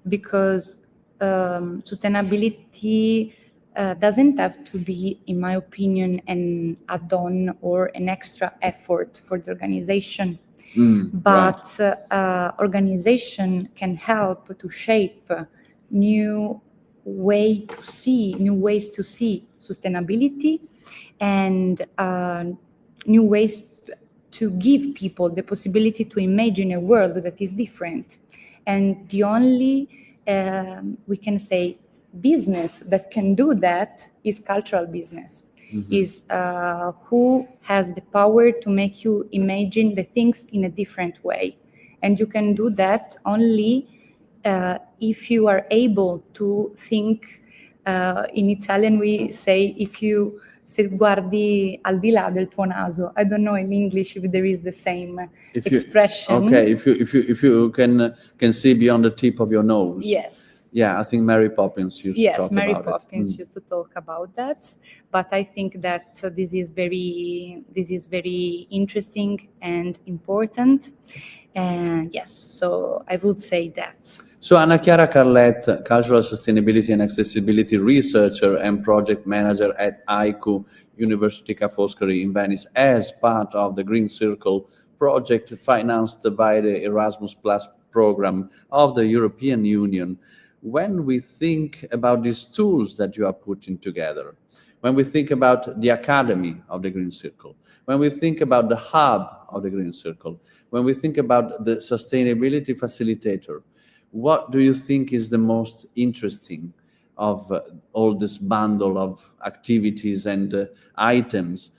because sustainability doesn't have to be, in my opinion, an add-on or an extra effort for the organization. But organization can help to shape new ways to see sustainability, and new ways to give people the possibility to imagine a world that is different. And the only, we can say, business that can do that is cultural business. Is who has the power to make you imagine the things in a different way. And you can do that only if you are able to think, in Italian we say, if you se guardi al di là del tuo naso. I don't know in English if there is the same expression. Okay, if you can see beyond the tip of your nose. Yes. Yeah, I think Mary Poppins used to talk about it. Yes, Mary Poppins used to talk about that. But I think that this is very interesting and important. And yes, so I would say that. So Anna Chiara Carlet, Cultural Sustainability and Accessibility Researcher and Project Manager at ICU, University Ca' Foscari in Venice, as part of the GreenCCIrcle project financed by the Erasmus Plus program of the European Union. When we think about these tools that you are putting together, when we think about the Academy of the GreenCCIrcle, when we think about the hub of the GreenCCIrcle, when we think about the sustainability facilitator, what do you think is the most interesting of all this bundle of activities and items?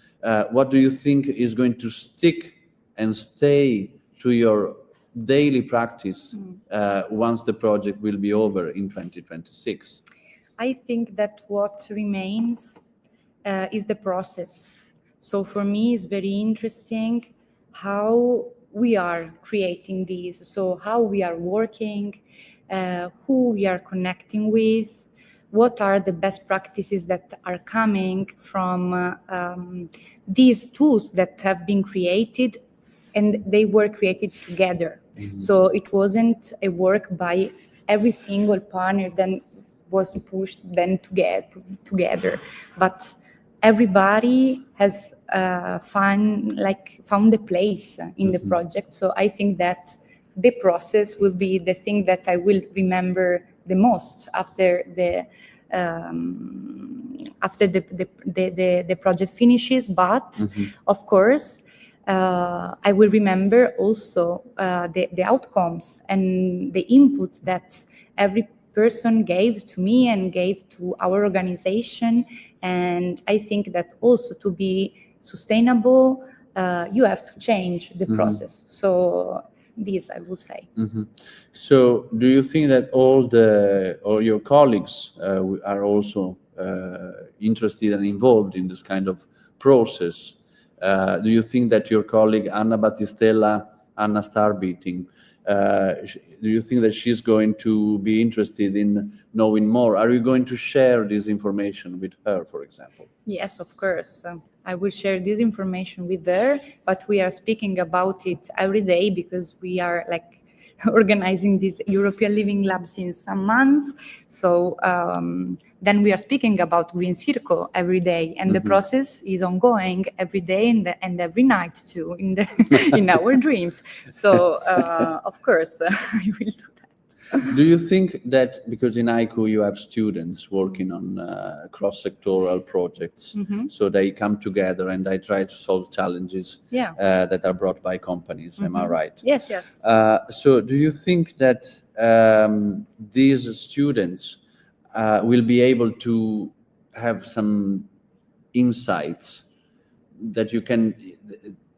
What do you think is going to stick and stay to your daily practice once the project will be over in 2026? I think that what remains is the process. So for me, it's very interesting how we are creating these, so how we are working, who we are connecting with, what are the best practices that are coming from these tools that have been created, and they were created together. So it wasn't a work by every single partner that was pushed then together, but everybody has found a place in the project. So I think that the process will be the thing that I will remember the most after the project finishes. But of course, I will remember also the outcomes and the inputs that every person gave to me and gave to our organization. And I think that also to be sustainable, you have to change the process. So this, I would say. So, do you think that all your colleagues are also interested and involved in this kind of process? Do you think that your colleague Anna Battistella, Anna Starbeating, do you think that she's going to be interested in knowing more? Are you going to share this information with her, for example? Yes, of course. I will share this information with her, but we are speaking about it every day because we are like organizing this European Living Lab since some months. So then we are speaking about GreenCCIrcle every day, and the process is ongoing every day and every night too in our dreams. So of course I will do that. Do you think that because in ICO you have students working on cross-sectoral projects, so they come together and they try to solve challenges that are brought by companies, am I right? Yes, yes. So do you think that these students will be able to have some insights that you can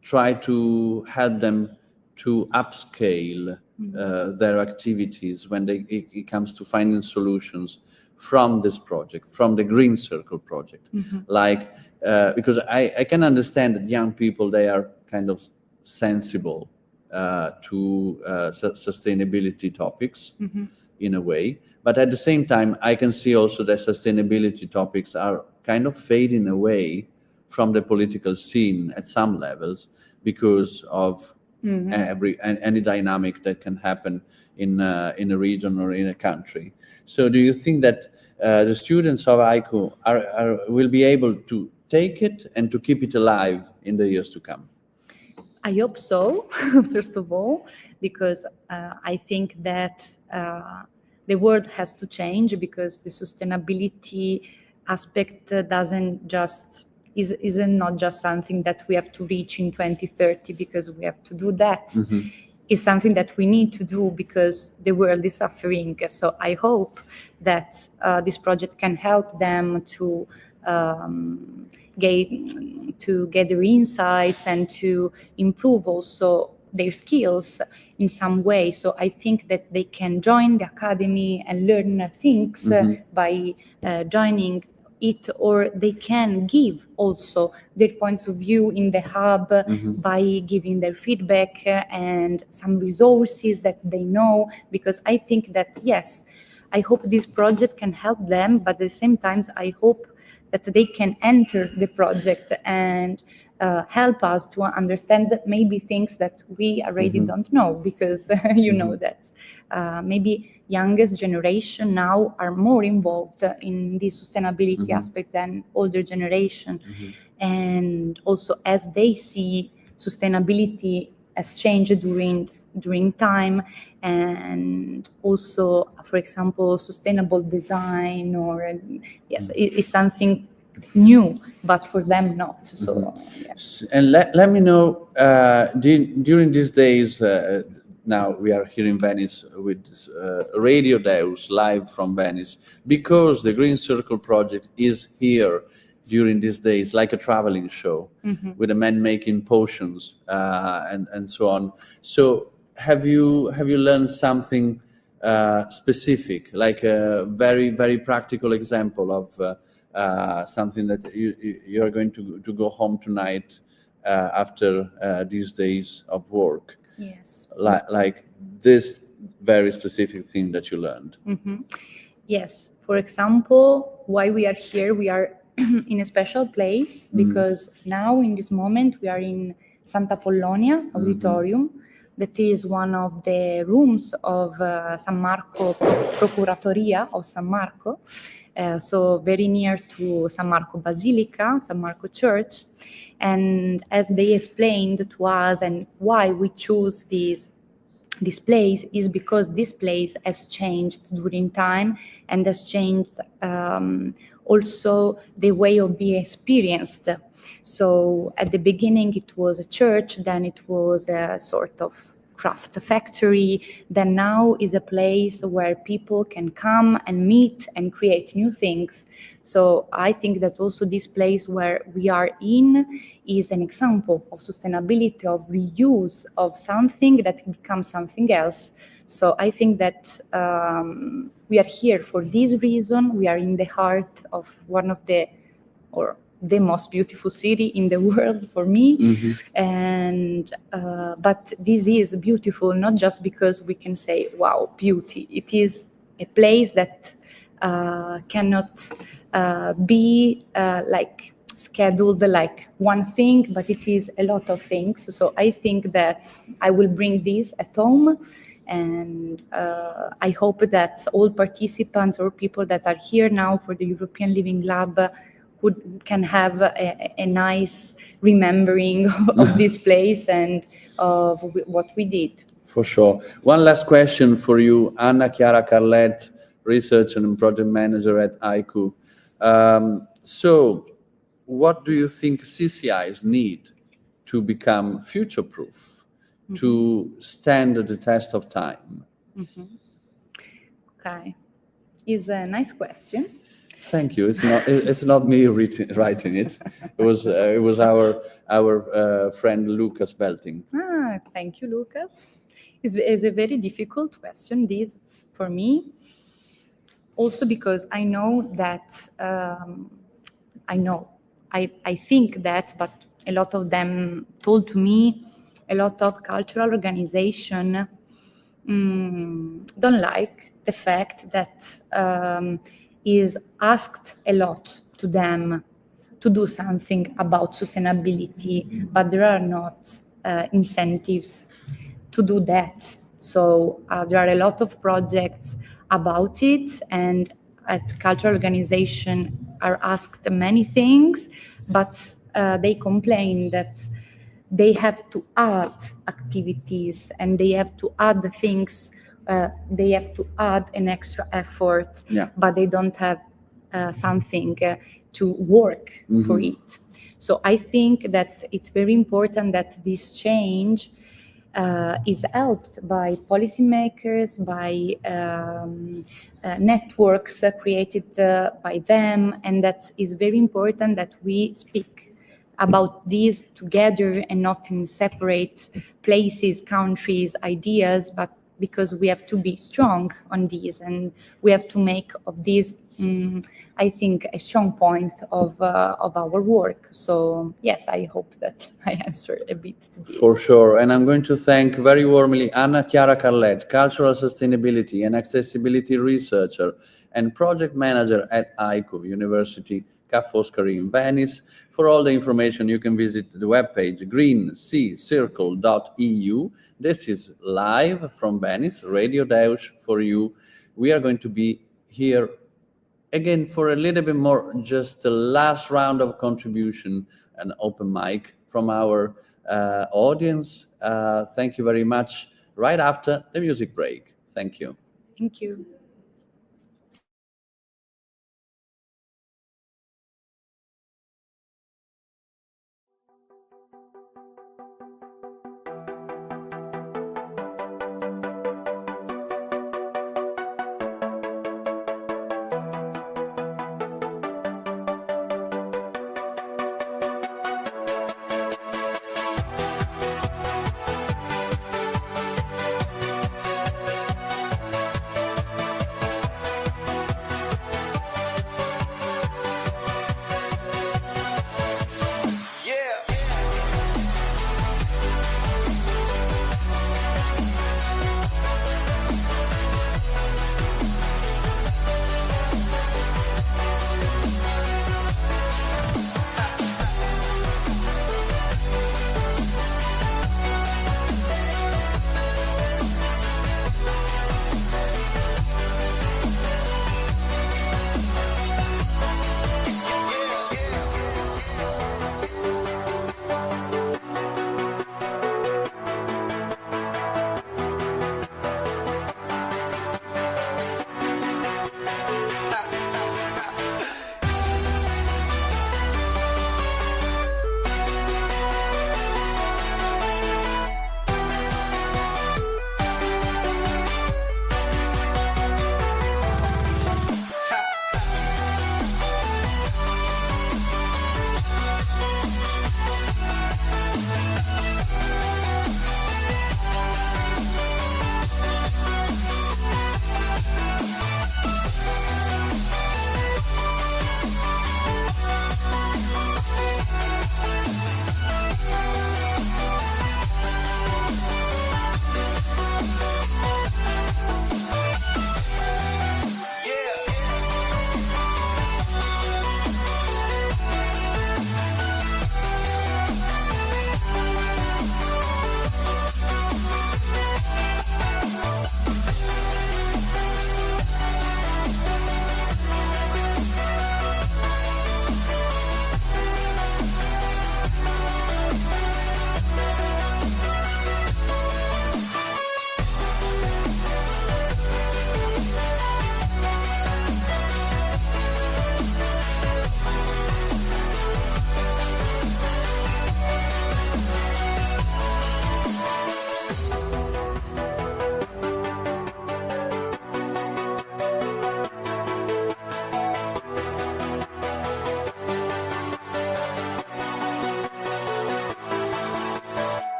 try to help them to upscale their activities when it comes to finding solutions from this project, from the GreenCCIrcle project? Like, because I can understand that young people, they are kind of sensible to sustainability topics in a way, but at the same time, I can see also that sustainability topics are kind of fading away from the political scene at some levels because of any dynamic that can happen in a region or in a country. So do you think that the students of ICO will be able to take it and to keep it alive in the years to come? I hope so, first of all, because I think that the world has to change, because the sustainability aspect isn't not just something that we have to reach in 2030 because we have to do that. It's something that we need to do because the world is suffering. So I hope that this project can help them to gather insights and to improve also their skills in some way. So I think that they can join the academy and learn things by joining it, or they can give also their points of view in the hub by giving their feedback and some resources that they know, because I think that, yes, I hope this project can help them, but at the same time I hope that they can enter the project and help us to understand maybe things that we already don't know, because you know that maybe youngest generation now are more involved in the sustainability aspect than older generation. And also as they see sustainability has changed during time, and also, for example, sustainable design, or yes, it is something new, but for them not. So and let me know during these days. Now we are here in Venice with Radio Deus live from Venice, because the GreenCCIrcle project is here during these days, like a traveling show with a man making potions and so on. So have you learned something specific, like a very, very practical example of something that you're going to go home tonight after these days of work? yes. Like this very specific thing that you learned. Yes, for example, why we are here, we are in a special place because now in this moment we are in Santa Polonia Auditorium. That is one of the rooms of San Marco, Procuratoria of San Marco, so very near to San Marco Basilica, San Marco Church. And as they explained to us, and why we choose this place is because this place has changed during time and has changed also the way of being experienced. So at the beginning it was a church, then it was a sort of craft factory, then now is a place where people can come and meet and create new things. So I think that also this place where we are in is an example of sustainability, of reuse of something that becomes something else. So I think that we are here for this reason. We are in the heart of one of the most beautiful city in the world for me. And but this is beautiful not just because we can say, wow, beauty. It is a place that cannot be like scheduled like one thing, but it is a lot of things. So I think that I will bring this at home, and I hope that all participants or people that are here now for the European Living Lab can have a nice remembering of this place and of what we did. For sure. One last question for you, Anna Chiara Carlet, researcher and project manager at ICU. So what do you think CCIs need to become future-proof, to stand the test of time? Okay, is a nice question. Thank you. It's not me writing it. It was our friend Lucas Belting. Thank you, Lucas. It's a very difficult question, this, for me. Also because I know that, I think that, but a lot of them told to me, a lot of cultural organization don't like the fact that is asked a lot to them to do something about sustainability, but there are not incentives to do that. So there are a lot of projects about it, and at cultural organization are asked many things, but they complain that they have to add activities and they have to add things, they have to add an extra effort, but they don't have something to work for it. So I think that it's very important that this change is helped by policymakers, by networks created by them, and that is very important that we speak about these together and not in separate places, countries, ideas, but because we have to be strong on these, and we have to make of this, I think, a strong point of our work. So yes, I hope that I answered a bit to this. For sure, and I'm going to thank very warmly Anna Chiara Carlet, cultural sustainability and accessibility researcher and project manager at ICU, University Ca' Foscari in Venice. For all the information, you can visit the webpage GreenCCIrcle.eu. This is live from Venice, Radio Deus for you. We are going to be here again for a little bit more, just the last round of contribution and open mic from our audience. Thank you very much. Right after the music break. Thank you. Thank you.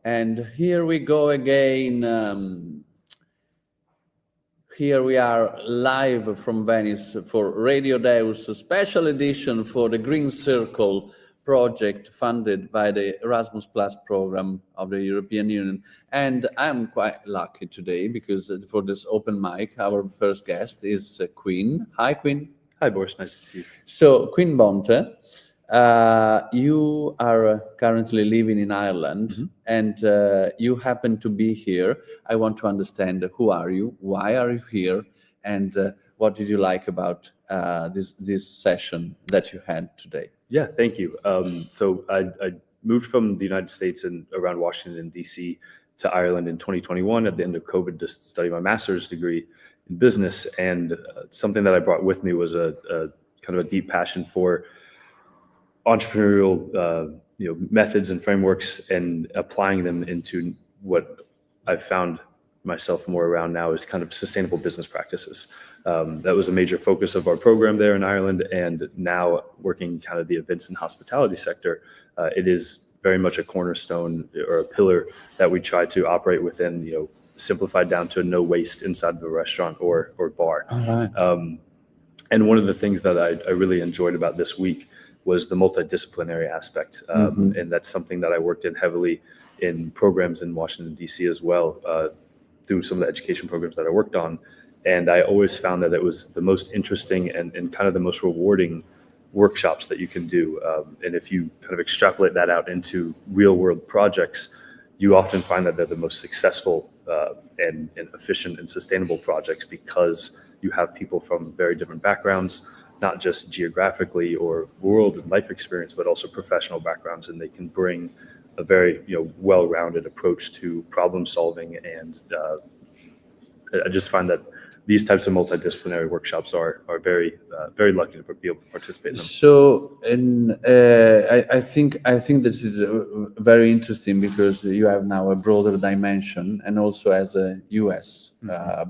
And here we go again. Here we are live from Venice for Radio Deus, a special edition for the GreenCCIrcle project funded by the Erasmus Plus program of the European Union. And I'm quite lucky today because for this open mic, our first guest is Queen. Hi, Queen. Hi, Boris. Nice to see you. So, Queen Bonte, you are currently living in Ireland, Mm-hmm. and you happen to be here. I want to understand who are you, why are you here, and what did you like about this session that you had today? Yeah, thank you. So I moved from the United States and around Washington, D.C. to Ireland in 2021 at the end of COVID to study my master's degree in business. And something that I brought with me was a kind of a deep passion for entrepreneurial methods and frameworks and applying them into what I've found myself more around now is kind of sustainable business practices. That was a major focus of our program there in Ireland, and now working kind of the events and hospitality sector, it is very much a cornerstone or a pillar that we try to operate within, simplified down to no waste inside of a restaurant or bar. All right. And one of the things that I really enjoyed about this week was the multidisciplinary aspect. And that's something that I worked in heavily in programs in Washington, D.C. as well, through some of the education programs that I worked on. And I always found that it was the most interesting and kind of the most rewarding workshops that you can do. And if you kind of extrapolate that out into real world projects, you often find that they're the most successful and efficient and sustainable projects because you have people from very different backgrounds, not just geographically or world and life experience, but also professional backgrounds. And they can bring a very well-rounded approach to problem solving. And I just find that these types of multidisciplinary workshops are very lucky to be able to participate in them. So, and I think this is very interesting because you have now a broader dimension, and also as a US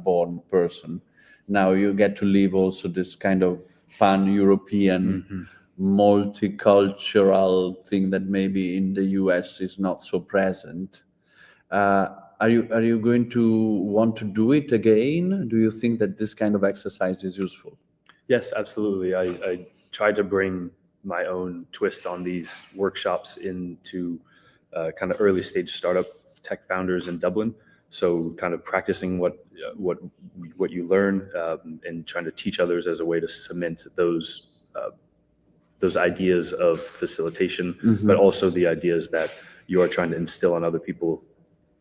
born person, now you get to live also this kind of pan-European, multicultural thing that maybe in the US is not so present. Are you going to want to do it again? Do you think that this kind of exercise is useful? Yes, absolutely. I try to bring my own twist on these workshops into kind of early stage startup tech founders in Dublin. So kind of practicing what you learn and trying to teach others as a way to cement those ideas of facilitation, but also the ideas that you are trying to instill on other people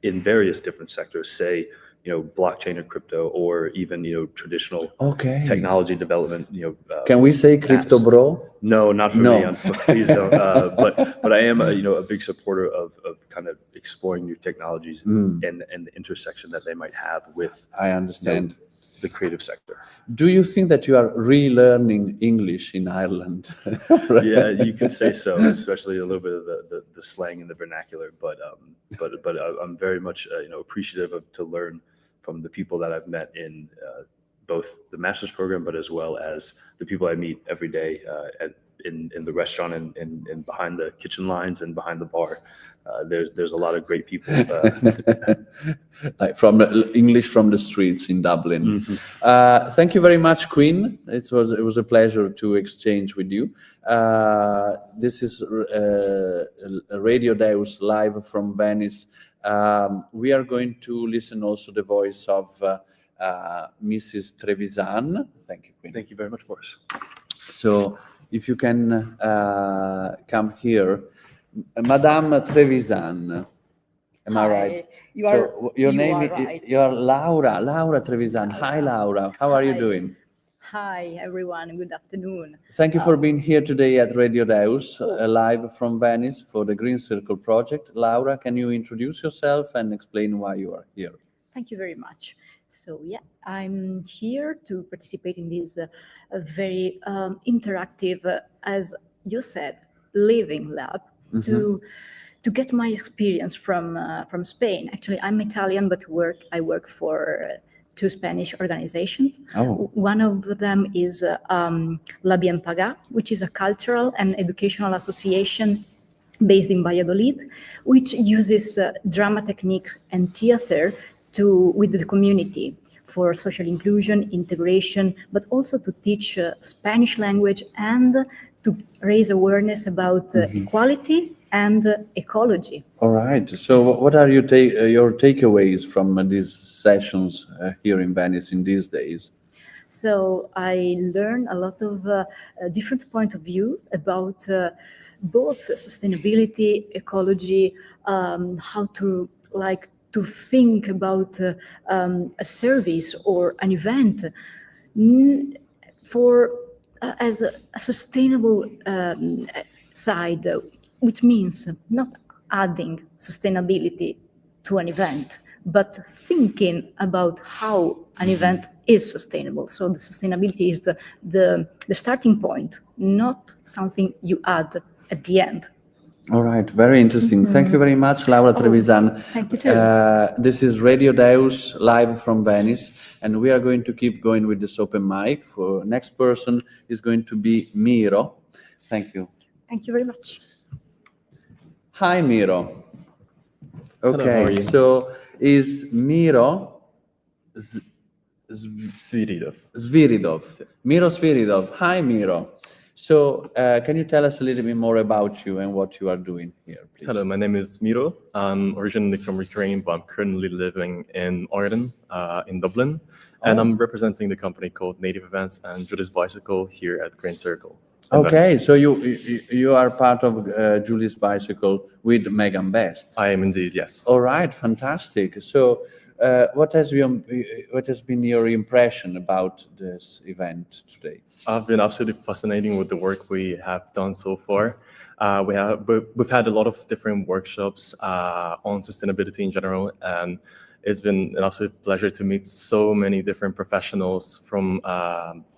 in various different sectors, say, blockchain or crypto, or even, traditional technology development. Can we say crypto, bro? No, not for me. Please don't. But I am a big supporter of kind of exploring new technologies and the intersection that they might have with. I understand. The creative sector. Do you think that you are relearning English in Ireland? Yeah, you could say so, especially a little bit of the slang and the vernacular. But I'm very much appreciative to learn from the people that I've met in both the master's program, but as well as the people I meet every day in the restaurant and behind the kitchen lines and behind the bar. There's a lot of great people. Like from English from the streets in Dublin. Thank you very much, Queen. It was a pleasure to exchange with you. This is Radio Deus live from Venice. We are going to listen also the voice of Mrs. Trevisan. Thank you, Queen. Thank you very much, Boris. So if you can come here. Madame Trevisan, am I right? Your name is right. You're Laura Trevisan. Hi, Laura. How are you doing? Hi, everyone. Good afternoon. Thank you for being here today at Radio Deus, live from Venice for the GreenCCIrcle project. Laura, can you introduce yourself and explain why you are here? Thank you very much. So, I'm here to participate in this very interactive, as you said, living lab. To get my experience from Spain. Actually, I'm Italian, but I work for two Spanish organizations. One of them is La Bien Paga, which is a cultural and educational association based in Valladolid, which uses drama technique and theater with the community for social inclusion, integration, but also to teach Spanish language and to raise awareness about equality and ecology. All right. So what are your takeaways from these sessions here in Venice in these days? So I learned a lot of different point of view about both sustainability, ecology, how to think about a service or an event for as a sustainable side, which means not adding sustainability to an event, but thinking about how an event is sustainable. So the sustainability is the starting point, not something you add at the end. All right, very interesting. Thank you very much, Laura Trevisan. Thank you too. This is Radio Deus live from Venice, and we are going to keep going with this open mic. For next person is going to be Miro. Thank you. Thank you very much. Hi, Miro. Okay, Hello, how are you? so is Miro Sviridov. Sviridov. Miro Sviridov. Hi, Miro. So can you tell us a little bit more about you and what you are doing here, please? Hello, my name is Miro. I'm originally from Ukraine, but I'm currently living in Ireland, in Dublin. And I'm representing the company called Native Events and Judas Bicycle here at GreenCCIrcle. Okay, so you are part of Julie's Bicycle with Megan Best. I am indeed, yes. All right, fantastic. So what has been your impression about this event today? I've been absolutely fascinated with the work we have done so far. We've had a lot of different workshops on sustainability in general, and it's been an absolute pleasure to meet so many different professionals from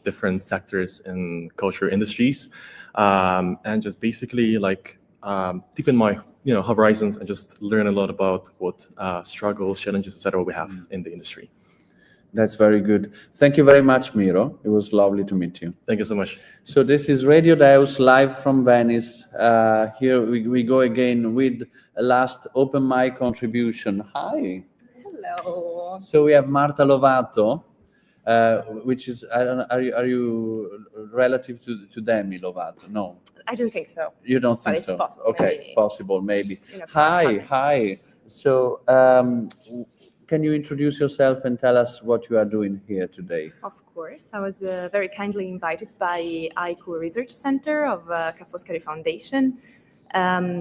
different sectors in culture industries, and just basically deepen my horizons and just learn a lot about what struggles, challenges, etc. we have in the industry. That's very good. Thank you very much, Miro. It was lovely to meet you. Thank you so much. So this is Radio Deus live from Venice. Here we go again with a last open mic contribution. Hi. Hello. So we have Marta Lovato, which is, I don't know, are you relative to Demi Lovato? No. I don't think so. You don't think But it's so? possible, Okay, maybe. possible, maybe. You know, Hi, cousin. hi. So can you introduce yourself and tell us what you are doing here today? Of course. I was very kindly invited by ICU Research Center of Ca' Foscari Foundation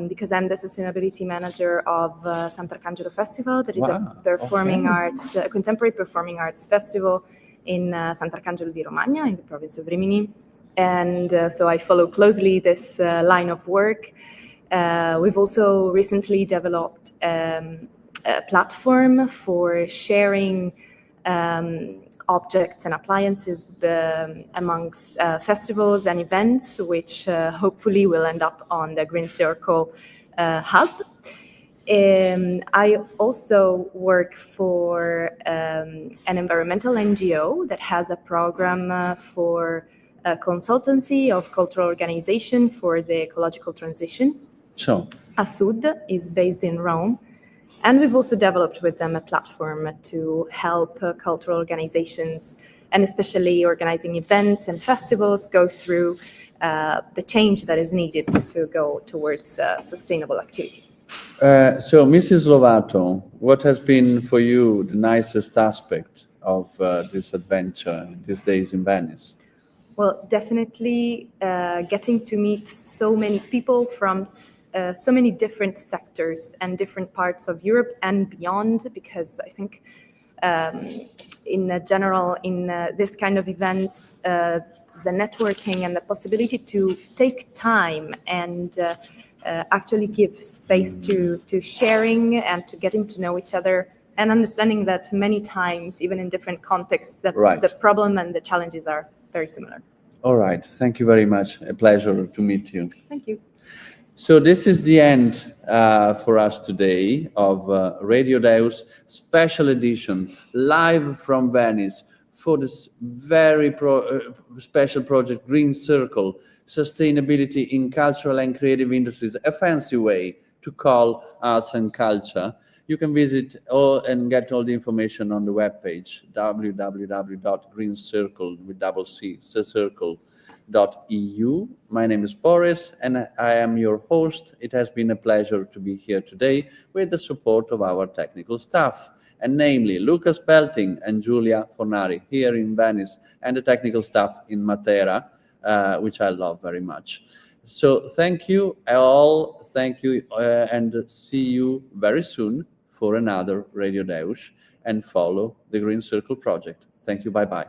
because I'm the sustainability manager of Sant'Arcangelo Festival, that is Wow, a performing okay. arts, a contemporary performing arts festival in Sant'Arcangelo di Romagna in the province of Rimini. And so I follow closely this line of work. We've also recently developed a platform for sharing objects and appliances amongst festivals and events, which hopefully will end up on the GreenCCIrcle hub. I also work for an environmental NGO that has a program for consultancy of cultural organization for the ecological transition. So, ASUD is based in Rome. And we've also developed with them a platform to help cultural organizations, and especially organizing events and festivals, go through the change that is needed to go towards sustainable activity. so Mrs. Lovato, what has been for you the nicest aspect of this adventure these days in Venice? Well, definitely getting to meet so many people from so many different sectors and different parts of Europe and beyond, because I think in general, in this kind of events, the networking and the possibility to take time and actually give space to sharing and to getting to know each other, and understanding that many times, even in different contexts, the problem and the challenges are very similar. All right. Thank you very much. A pleasure to meet you. Thank you. So this is the end for us today of Radio Deus special edition live from Venice for this very special project, GreenCCIrcle, Sustainability in Cultural and Creative Industries, a fancy way to call arts and culture. You can visit and get all the information on the webpage, www.greencircle.eu. My name is Boris, and I am your host. It has been a pleasure to be here today with the support of our technical staff, and namely Lucas Belting and Giulia Fornari here in Venice, and the technical staff in Matera, which I love very much. So thank you all, thank you, and see you very soon for another Radio Deus, and follow the GreenCCIrcle project. Thank you, bye-bye.